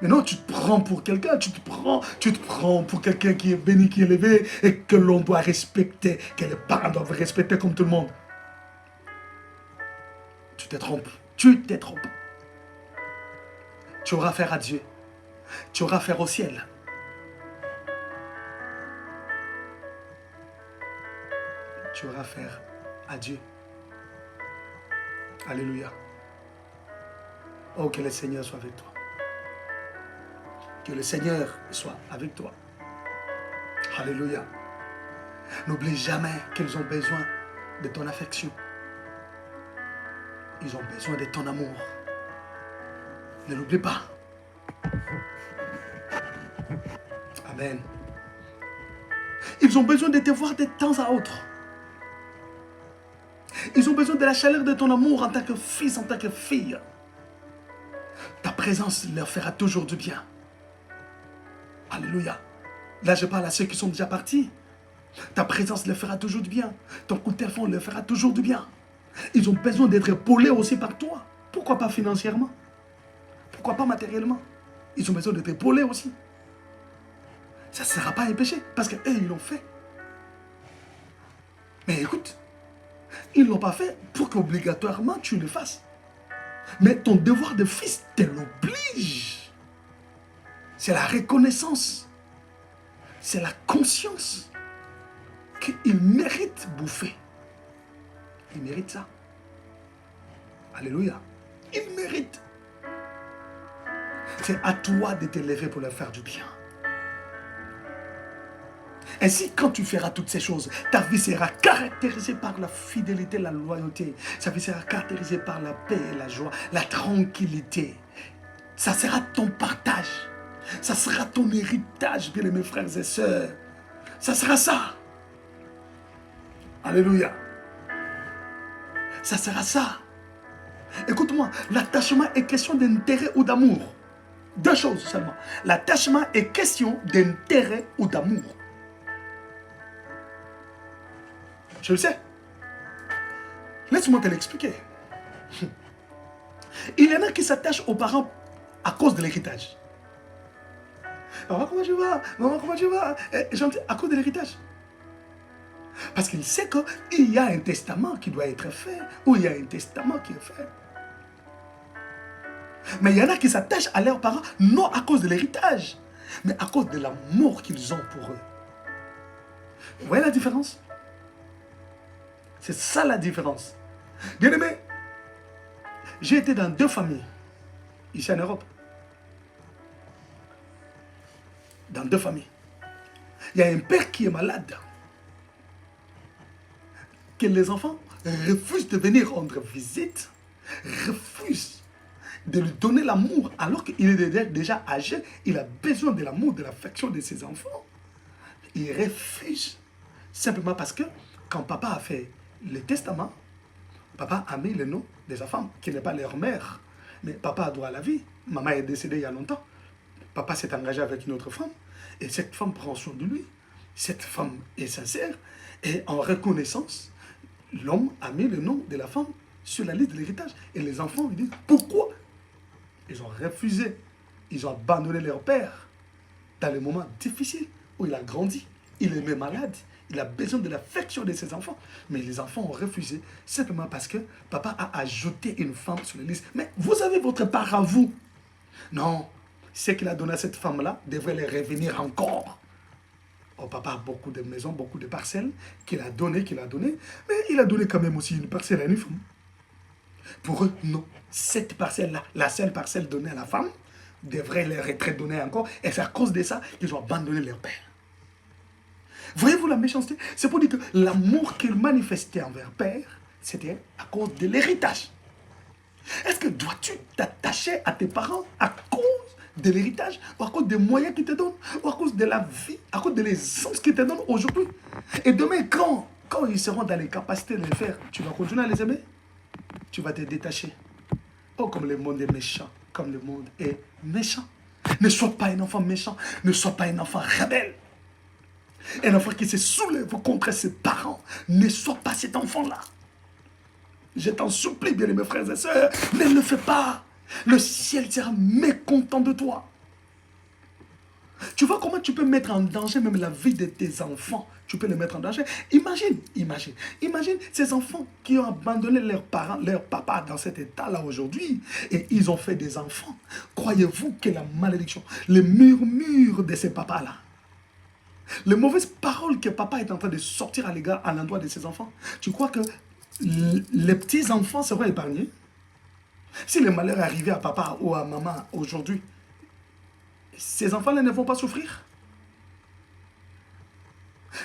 [SPEAKER 1] Mais non, tu te prends pour quelqu'un, tu te prends pour quelqu'un qui est béni, qui est élevé et que l'on doit respecter, que les parents doivent respecter comme tout le monde. Tu te trompes, tu te trompes. Tu auras affaire à Dieu, tu auras affaire au ciel. Tu auras affaire à Dieu. Alléluia. Oh, que le Seigneur soit avec toi. Que le Seigneur soit avec toi. Alléluia. N'oublie jamais qu'ils ont besoin de ton affection. Ils ont besoin de ton amour. Ne l'oublie pas. Amen. Ils ont besoin de te voir de temps à autre. Ils ont besoin de la chaleur de ton amour en tant que fils, en tant que fille. Ta présence leur fera toujours du bien. Alléluia. Là, je parle à ceux qui sont déjà partis. Ta présence leur fera toujours du bien. Ton coup de téléphone leur fera toujours du bien. Ils ont besoin d'être épaulés aussi par toi. Pourquoi pas financièrement? Pourquoi pas matériellement? Ils ont besoin d'être épaulés aussi. Ça ne sera pas un péché parce qu'eux, ils l'ont fait. Mais écoute, ils ne l'ont pas fait pour qu'obligatoirement tu le fasses. Mais ton devoir de fils te l'oblige. C'est la reconnaissance. C'est la conscience qu'il mérite bouffer. Il mérite ça. Alléluia. Il mérite. C'est à toi de te lever pour leur faire du bien. Ainsi, quand tu feras toutes ces choses, ta vie sera caractérisée par la fidélité, la loyauté. Ta vie sera caractérisée par la paix, la joie, la tranquillité. Ça sera ton partage. Ça sera ton héritage, bien mes frères et sœurs. Ça sera ça. Alléluia. Ça sera ça. Écoute-moi, l'attachement est question d'intérêt ou d'amour. Deux choses seulement. L'attachement est question d'intérêt ou d'amour. Je le sais. Laisse-moi te l'expliquer. Il y en a qui s'attachent aux parents à cause de l'héritage. Maman, comment tu vas? Maman, comment tu vas? Gentil, à cause de l'héritage. Parce qu'il sait qu'il y a un testament qui doit être fait, ou il y a un testament qui est fait. Mais il y en a qui s'attachent à leurs parents, non à cause de l'héritage, mais à cause de l'amour qu'ils ont pour eux. Vous voyez la différence? C'est ça la différence. Bien aimé, j'ai été dans deux familles, ici en Europe. Dans deux familles. Il y a un père qui est malade, que les enfants refusent de venir rendre visite, refusent de lui donner l'amour, alors qu'il est déjà âgé, il a besoin de l'amour, de l'affection de ses enfants. Il refuse, simplement parce que quand papa a fait le testament, papa a mis le nom de sa femme, qui n'est pas leur mère. Mais papa a droit à la vie. Maman est décédée il y a longtemps. Papa s'est engagé avec une autre femme, et cette femme prend soin de lui. Cette femme est sincère, et en reconnaissance, l'homme a mis le nom de la femme sur la liste de l'héritage. Et les enfants lui disent, pourquoi? Ils ont refusé. Ils ont abandonné leur père dans les moments difficiles où il a grandi. Il est même malade. Il a besoin de l'affection de ses enfants. Mais les enfants ont refusé simplement parce que papa a ajouté une femme sur la liste. Mais vous avez votre part à vous. Non. Ce qu'il a donné à cette femme-là devrait les revenir encore. Oh, papa a beaucoup de maisons, beaucoup de parcelles qu'il a donné. Mais il a donné quand même aussi une parcelle à une femme. Pour eux, non. Cette parcelle-là, la seule parcelle donnée à la femme, devrait leur être donnée encore. Et c'est à cause de ça qu'ils ont abandonné leur père. Voyez-vous la méchanceté? C'est pour dire que l'amour qu'ils manifestaient envers père, c'était à cause de l'héritage. Est-ce que dois-tu t'attacher à tes parents à cause de l'héritage, ou à cause des moyens qu'ils te donnent, ou à cause de la vie, à cause de l'essence qu'ils te donnent aujourd'hui? Et demain, quand ils seront dans les capacités de le faire, tu vas continuer à les aimer? Tu vas te détacher. Oh, comme le monde est méchant, comme le monde est méchant. Ne sois pas un enfant méchant, ne sois pas un enfant rebelle. Un enfant qui se soulève contre ses parents. Ne sois pas cet enfant-là. Je t'en supplie, bien mes frères et sœurs, ne le fais pas. Le ciel sera mécontent de toi. Tu vois comment tu peux mettre en danger même la vie de tes enfants. Tu peux les mettre en danger. Imagine ces enfants qui ont abandonné leurs parents, leur papa dans cet état-là aujourd'hui. Et ils ont fait des enfants. Croyez-vous que la malédiction, les murmures de ces papas-là, les mauvaises paroles que papa est en train de sortir à l'endroit de ses enfants, tu crois que les petits-enfants seront épargnés? Si le malheur est arrivé à papa ou à maman aujourd'hui, ces enfants-là ne vont pas souffrir?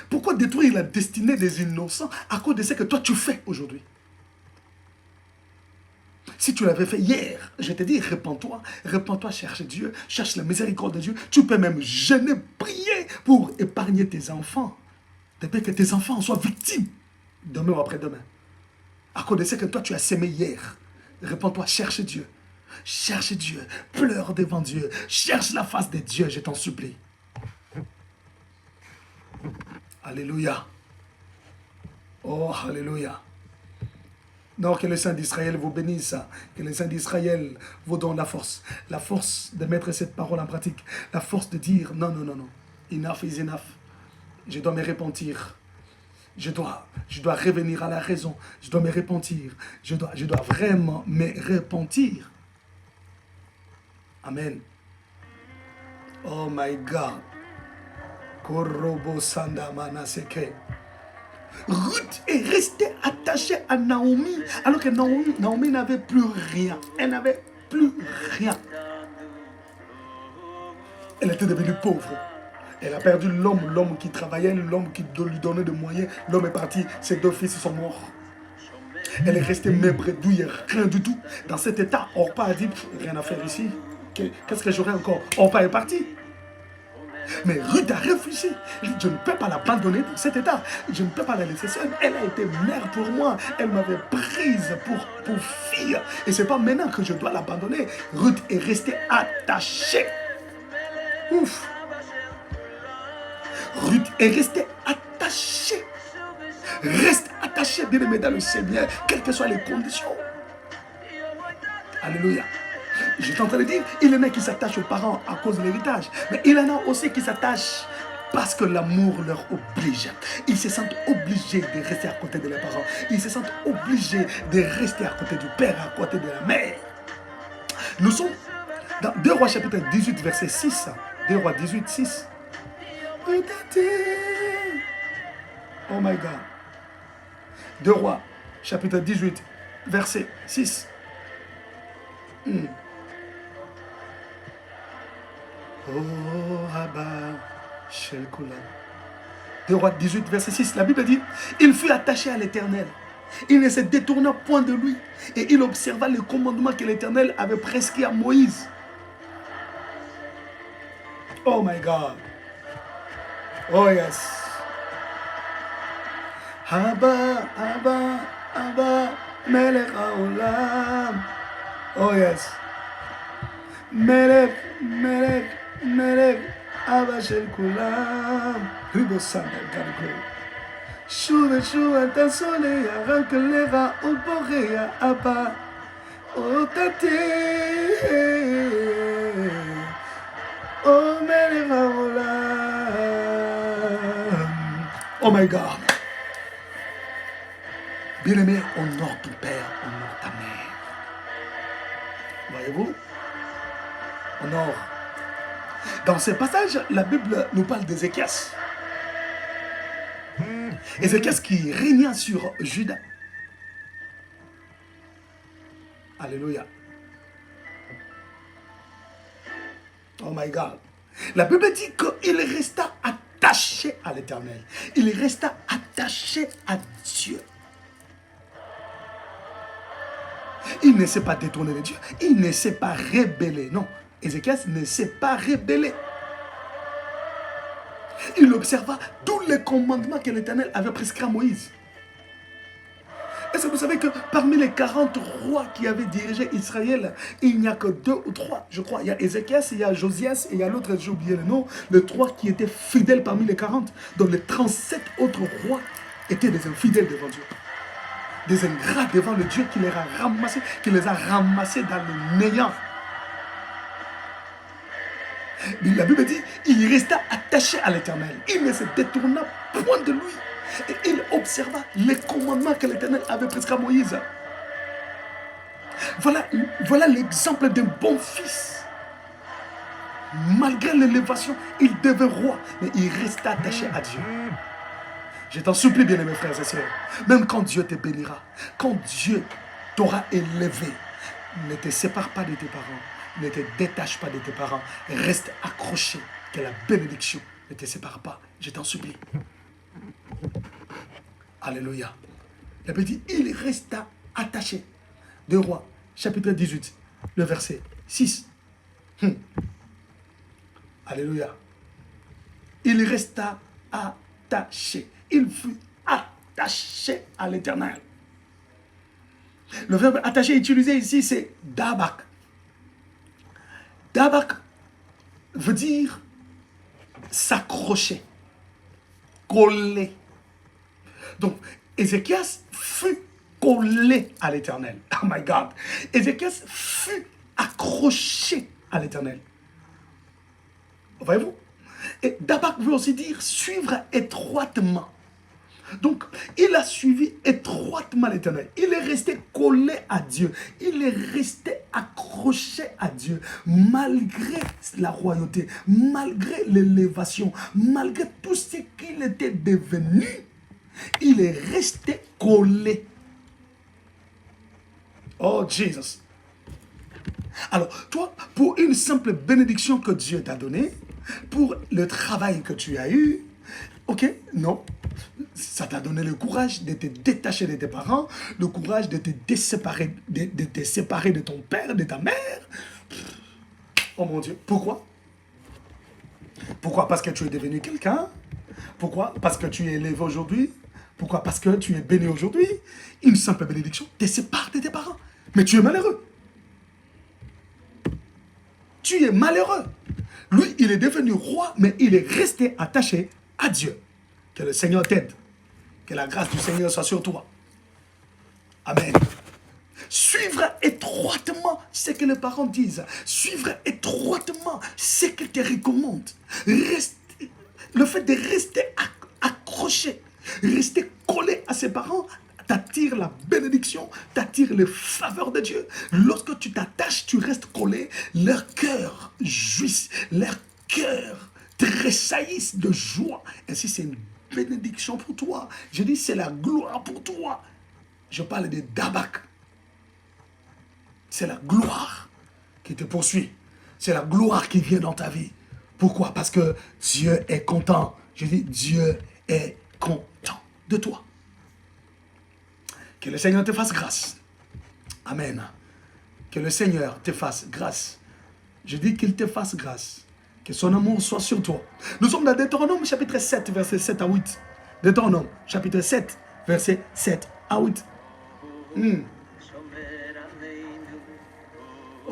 [SPEAKER 1] Pourquoi détruire la destinée des innocents à cause de ce que toi tu fais aujourd'hui? Si tu l'avais fait hier, je te dis, répands-toi, cherche Dieu, cherche la miséricorde de Dieu. Tu peux même jeûner, prier pour épargner tes enfants. Depuis que tes enfants soient victimes, demain ou après-demain. À cause de ce que toi tu as sémé hier. Répands-toi, cherche Dieu. Cherche Dieu, pleure devant Dieu, cherche la face de Dieu, je t'en supplie. Alléluia. Oh, alléluia. Non, que le Saint d'Israël vous bénisse, que le Saint d'Israël vous donne la force de mettre cette parole en pratique, la force de dire non, enough is enough, je dois me repentir, je dois revenir à la raison, je dois me repentir, je dois vraiment me repentir. Amen. Oh my God. Korobo Sanda Manaseke. Ruth est restée attachée à Naomi, alors que Naomi n'avait plus rien. Elle n'avait plus rien. Elle était devenue pauvre. Elle a perdu l'homme qui travaillait, l'homme qui lui donnait des moyens. L'homme est parti, ses deux fils sont morts. Elle est restée maigre, douille, rien du tout. Dans cet état, Orpa a dit, rien à faire ici. Qu'est-ce que j'aurais encore? Orpa est parti. Mais Ruth a réfléchi. Je ne peux pas l'abandonner dans cet état. Je ne peux pas la laisser seule. Elle a été mère pour moi. Elle m'avait prise pour fille. Et ce n'est pas maintenant que je dois l'abandonner. Ruth est restée attachée. Ouf. Ruth est restée attachée. Reste attaché, bien-aimé dans le Seigneur, quelles que soient les conditions. Alléluia. Je suis en train de dire, il y en a qui s'attachent aux parents à cause de l'héritage. Mais il y en a aussi qui s'attachent parce que l'amour leur oblige. Ils se sentent obligés de rester à côté de leurs parents. Ils se sentent obligés de rester à côté du père, à côté de la mère. Nous sommes dans 2 Rois chapitre 18, verset 6. 2 Rois 18, 6. Oh my God. 2 Rois chapitre 18, verset 6. Oh, Abba, Shelkula. 2 Rois 18, verset 6. La Bible dit, il fut attaché à l'Éternel. Il ne se détourna point de lui. Et il observa le commandement que l'Éternel avait prescrit à Moïse. Oh my God. Oh yes. Abba, Abba, Abba, Melech Haolam. Oh yes. Melech, Melech, Melech, Abba Shel Kulam. Ribo Sandal Gadgo. Shuv Shuv Atasole Yarankelera Oborea Abba. Oh Tate. Oh Melech Haolam. Oh my God. Bien-aimé, honore ton père, honore ta mère. Voyez-vous? Honore. Dans ce passage, la Bible nous parle d'Ézéchias. Ézéchias qui régna sur Juda. Alléluia. Oh my God. La Bible dit qu'il resta attaché à l'Éternel. Il resta attaché à Dieu. Il ne s'est pas détourné de Dieu. Il ne s'est pas rébellé. Non, Ézéchias ne s'est pas rébellé. Il observa tous les commandements que l'Éternel avait prescrits à Moïse. Est-ce que vous savez que parmi les 40 rois qui avaient dirigé Israël, il n'y a que 2 ou 3, je crois. Il y a Ézéchias, il y a Josias et il y a l'autre, j'ai oublié le nom, les 3 qui étaient fidèles parmi les 40. Donc les 37 autres rois étaient des infidèles devant Dieu. Des ingrats devant le Dieu qui les a ramassés dans le néant. La Bible dit, il resta attaché à l'Éternel. Il ne se détourna point de lui. Et il observa les commandements que l'Éternel avait prescrits à Moïse. Voilà l'exemple d'un bon fils. Malgré l'élévation, il devint roi, mais il resta attaché à Dieu. Je t'en supplie, bien-aimés frères et sœurs, même quand Dieu te bénira, quand Dieu t'aura élevé, ne te sépare pas de tes parents, ne te détache pas de tes parents, reste accroché, que la bénédiction ne te sépare pas. Je t'en supplie. Alléluia. La petite, il resta attaché. 2 Rois, chapitre 18, le verset 6. Alléluia. Il resta attaché. Il fut attaché à l'Éternel. Le verbe attaché utilisé ici, c'est dabak. Dabak veut dire s'accrocher, coller. Donc, Ézéchias fut collé à l'Éternel. Oh my God. Ézéchias fut accroché à l'Éternel. Voyez-vous? Et dabak veut aussi dire suivre étroitement. Donc, il a suivi étroitement l'Éternel. Il est resté collé à Dieu. Il est resté accroché à Dieu. Malgré la royauté, malgré l'élévation, malgré tout ce qu'il était devenu, il est resté collé. Oh, Jesus. Alors, toi, pour une simple bénédiction que Dieu t'a donnée, pour le travail que tu as eu, ok, non. Ça t'a donné le courage de te détacher de tes parents, le courage de te séparer de ton père, de ta mère. Oh mon Dieu, pourquoi? Pourquoi? Parce que tu es devenu quelqu'un. Pourquoi? Parce que tu es élevé aujourd'hui. Pourquoi? Parce que tu es béni aujourd'hui. Une simple bénédiction te sépare de tes parents. Mais tu es malheureux. Tu es malheureux. Lui, il est devenu roi, mais il est resté attaché à Dieu. Que le Seigneur t'aide. Que la grâce du Seigneur soit sur toi. Amen. Suivre étroitement ce que les parents disent. Suivre étroitement ce qu'ils te recommandent. Le fait de rester accroché, rester collé à ses parents, t'attire la bénédiction, t'attire les faveurs de Dieu. Lorsque tu t'attaches, tu restes collé, leur cœur jouisse, leur cœur tressaillisse de joie. Ainsi, c'est une bénédiction pour toi. Je dis, c'est la gloire pour toi. Je parle de Dabak. C'est la gloire qui te poursuit. C'est la gloire qui vient dans ta vie. Pourquoi? Parce que Dieu est content. Je dis, Dieu est content de toi. Que le Seigneur te fasse grâce. Amen. Que le Seigneur te fasse grâce. Je dis qu'il te fasse grâce. Que son amour soit sur toi. Nous sommes dans Deutéronome chapitre 7, verset 7 à 8. Deutéronome chapitre 7, verset 7 à 8.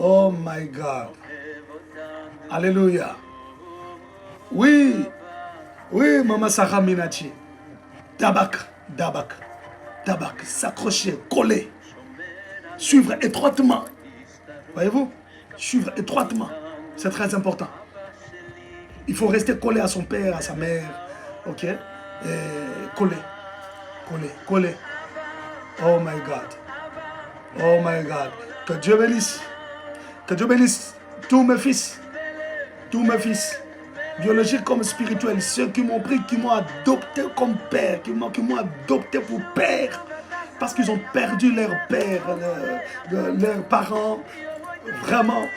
[SPEAKER 1] Oh my God. Alléluia. Oui. Oui, Maman Sarah Minachi. Dabak. S'accrocher, coller. Suivre étroitement. Voyez-vous? Suivre étroitement. C'est très important. Il faut rester collé à son père, à sa mère. Ok? Et coller. Oh my God. Que Dieu bénisse. Que Dieu bénisse tous mes fils, biologiques comme spirituels, ceux qui m'ont pris, qui m'ont adopté comme père, qui m'ont adopté pour père, parce qu'ils ont perdu leur père, leurs parents. Vraiment,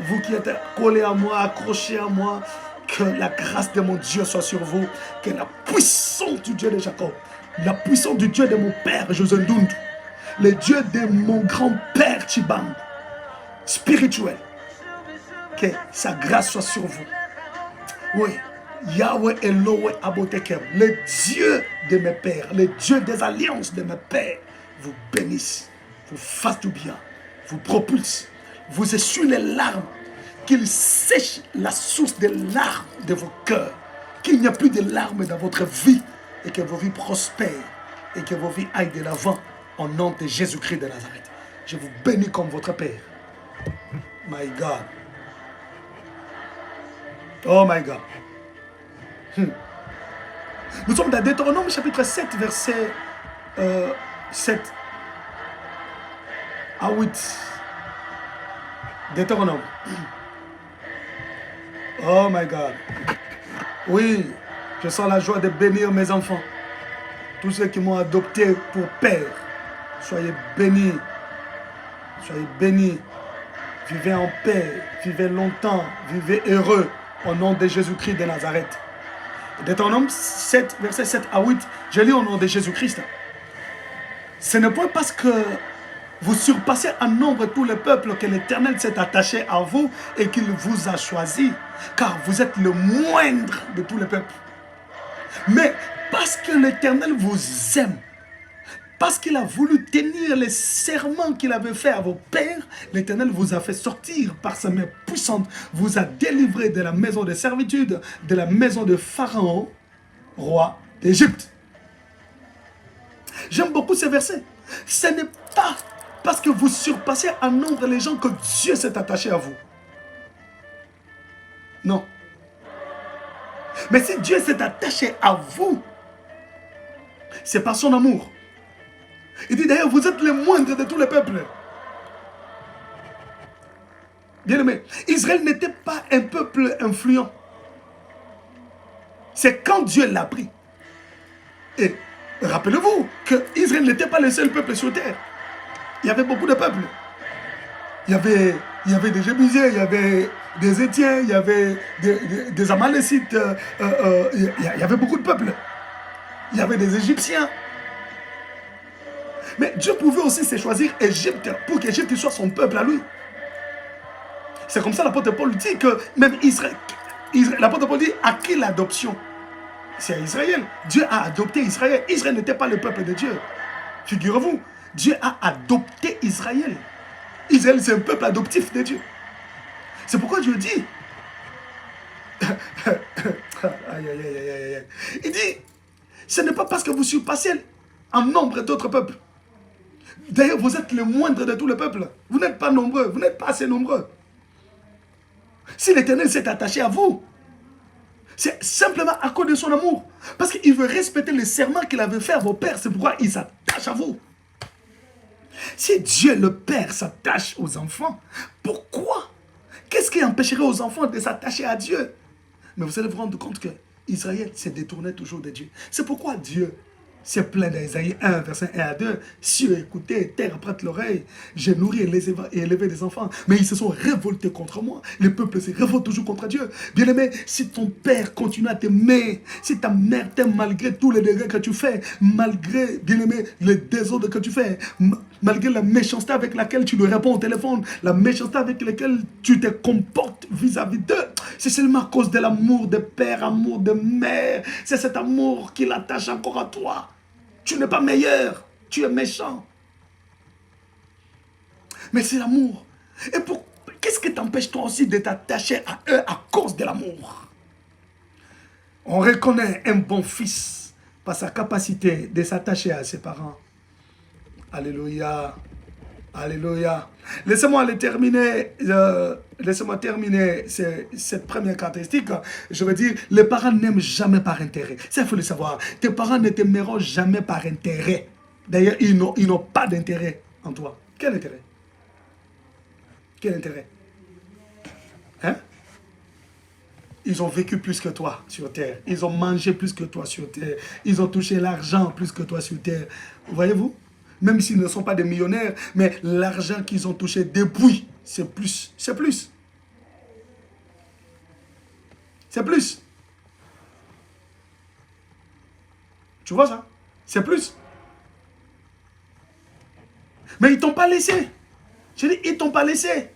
[SPEAKER 1] vous qui êtes collés à moi, accrochés à moi, que la grâce de mon Dieu soit sur vous, que la puissance du Dieu de Jacob, la puissance du Dieu de mon père José Ndundu, le Dieu de mon grand-père Chibang, spirituel, que sa grâce soit sur vous. Oui, Yahweh Elohim Abotekem, le Dieu de mes pères, le Dieu des alliances de mes pères, vous bénisse, vous fasse du bien, vous propulse, vous essuie les larmes, qu'il sèche la source des larmes de vos cœurs, qu'il n'y a plus de larmes dans votre vie, et que vos vies prospèrent, et que vos vies aillent de l'avant, au nom de Jésus-Christ de Nazareth. Je vous bénis comme votre Père. My God. Oh my God. Nous sommes dans Deutéronome chapitre 7, verset 7 à 8. Deutéronome. Oh my God. Oui, je sens la joie de bénir mes enfants. Tous ceux qui m'ont adopté pour père. Soyez bénis. Soyez bénis. Vivez en paix. Vivez longtemps. Vivez heureux. Au nom de Jésus-Christ de Nazareth. Deutéronome 7, verset 7 à 8. Je lis au nom de Jésus-Christ. Ce n'est pas parce que vous surpassez en nombre tous les peuples que l'Éternel s'est attaché à vous et qu'il vous a choisi. Car vous êtes le moindre de tous les peuples. Mais parce que l'Éternel vous aime, parce qu'il a voulu tenir les serments qu'il avait fait à vos pères, l'Éternel vous a fait sortir par sa main puissante, vous a délivré de la maison de servitude, de la maison de Pharaon, roi d'Égypte. J'aime beaucoup ces versets. Ce n'est pas parce que vous surpassez en nombre les gens que Dieu s'est attaché à vous. Non. Mais si Dieu s'est attaché à vous, c'est par son amour. Il dit d'ailleurs, vous êtes les moindres de tous les peuples. Bien aimé, Israël n'était pas un peuple influent. C'est quand Dieu l'a pris. Et rappelez-vous que Israël n'était pas le seul peuple sur terre. Il y avait beaucoup de peuples. Il y avait des Jébusiens, il y avait des Étiens, il y avait des Amalécites, il y avait beaucoup de peuples. Il y avait des Égyptiens. Mais Dieu pouvait aussi se choisir Égypte pour qu'Égypte soit son peuple à lui. C'est comme ça l'apôtre Paul dit que même Israël, L'apôtre Paul dit, à qui l'adoption? C'est à Israël. Dieu a adopté Israël. Israël n'était pas le peuple de Dieu. Figurez-vous, Dieu a adopté Israël. Israël, c'est un peuple adoptif de Dieu. C'est pourquoi Dieu dit, il dit, ce n'est pas parce que vous surpassez en nombre d'autres peuples. D'ailleurs, vous êtes le moindre de tout le peuple. Vous n'êtes pas nombreux, vous n'êtes pas assez nombreux. Si l'Éternel s'est attaché à vous, c'est simplement à cause de son amour. Parce qu'il veut respecter les serments qu'il avait fait à vos pères. C'est pourquoi il s'attache à vous. Si Dieu le Père s'attache aux enfants, pourquoi? Qu'est-ce qui empêcherait aux enfants de s'attacher à Dieu? Mais vous allez vous rendre compte que Israël s'est détourné toujours de Dieu. C'est pourquoi Dieu s'est plaint dans Isaïe 1, verset 1 à 2. Cieux, écoutez, terre, prête l'oreille. J'ai nourri et élevé des enfants, mais ils se sont révoltés contre moi. Le peuple se révolte toujours contre Dieu. Bien-aimé, si ton père continue à t'aimer, si ta mère t'aime malgré tous les dégâts que tu fais, malgré, bien-aimé, les désordres que tu fais, malgré la méchanceté avec laquelle tu lui réponds au téléphone, la méchanceté avec laquelle tu te comportes vis-à-vis d'eux, c'est seulement à cause de l'amour de père, amour de mère. C'est cet amour qui l'attache encore à toi. Tu n'es pas meilleur, tu es méchant. Mais c'est l'amour. Et qu'est-ce qui t'empêche toi aussi de t'attacher à eux à cause de l'amour? On reconnaît un bon fils par sa capacité de s'attacher à ses parents. Alléluia. Alléluia. Laissez-moi terminer cette première caractéristique. Je veux dire, les parents n'aiment jamais par intérêt. Ça, il faut le savoir. Tes parents ne t'aimeront jamais par intérêt. D'ailleurs, ils n'ont pas d'intérêt en toi. Quel intérêt? Quel intérêt? Hein? Ils ont vécu plus que toi sur terre. Ils ont mangé plus que toi sur terre. Ils ont touché l'argent plus que toi sur terre. Voyez-vous? Même s'ils ne sont pas des millionnaires, mais l'argent qu'ils ont touché depuis, c'est plus. C'est plus. C'est plus. Tu vois ça? C'est plus. Mais ils ne t'ont pas laissé. Je dis, ils ne t'ont pas laissé.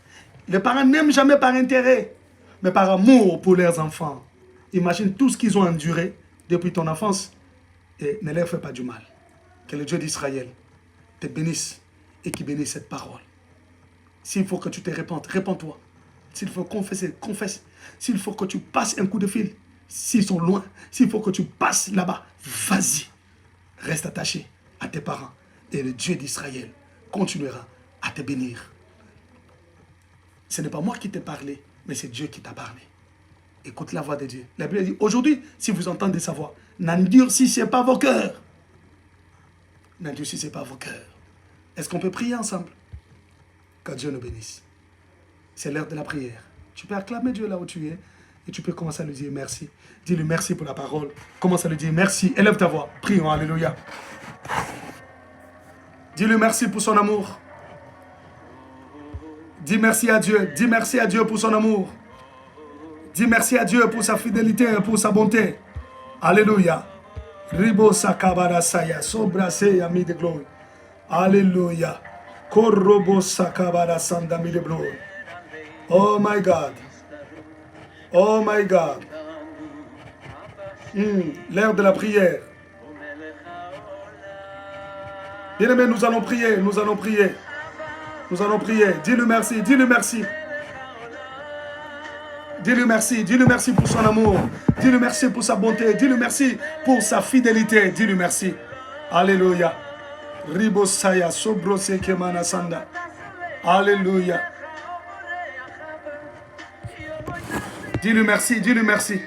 [SPEAKER 1] Les parents n'aiment jamais par intérêt, mais par amour pour leurs enfants. Imagine tout ce qu'ils ont enduré depuis ton enfance et ne leur fais pas du mal. Que le Dieu d'Israël te bénisse et qui bénisse cette parole. S'il faut que tu te répandes, répands-toi. S'il faut confesser, confesse. S'il faut que tu passes un coup de fil, s'ils sont loin, s'il faut que tu passes là-bas, vas-y. Reste attaché à tes parents et le Dieu d'Israël continuera à te bénir. Ce n'est pas moi qui t'ai parlé, mais c'est Dieu qui t'a parlé. Écoute la voix de Dieu. La Bible dit, aujourd'hui, si vous entendez sa voix, n'endurcissez pas vos cœurs. N'endurcissez pas vos cœurs. Est-ce qu'on peut prier ensemble? Que Dieu nous bénisse. C'est l'heure de la prière. Tu peux acclamer Dieu là où tu es et tu peux commencer à lui dire merci. Dis-lui merci pour la parole. Commence à lui dire merci. Élève ta voix. Prions. Alléluia. Dis-lui merci pour son amour. Dis merci à Dieu. Dis merci à Dieu pour son amour. Dis merci à Dieu pour sa fidélité et pour sa bonté. Alléluia. Ribo sakabara saya sobrase ami de gloire. Alléluia. Korobo sakabara sandami de gloire. Oh my God. Oh my God. L'heure de la prière. Bien-aimés, nous allons prier, nous allons prier. Nous allons prier. Dis-lui merci, dis-lui merci. Dis-lui merci, dis-lui merci pour son amour. Dis-lui merci pour sa bonté. Dis-lui merci pour sa fidélité. Dis-lui merci. Alléluia. Ribosaya sobrose kemana sanda. Alléluia. Dis-lui merci, dis-lui merci.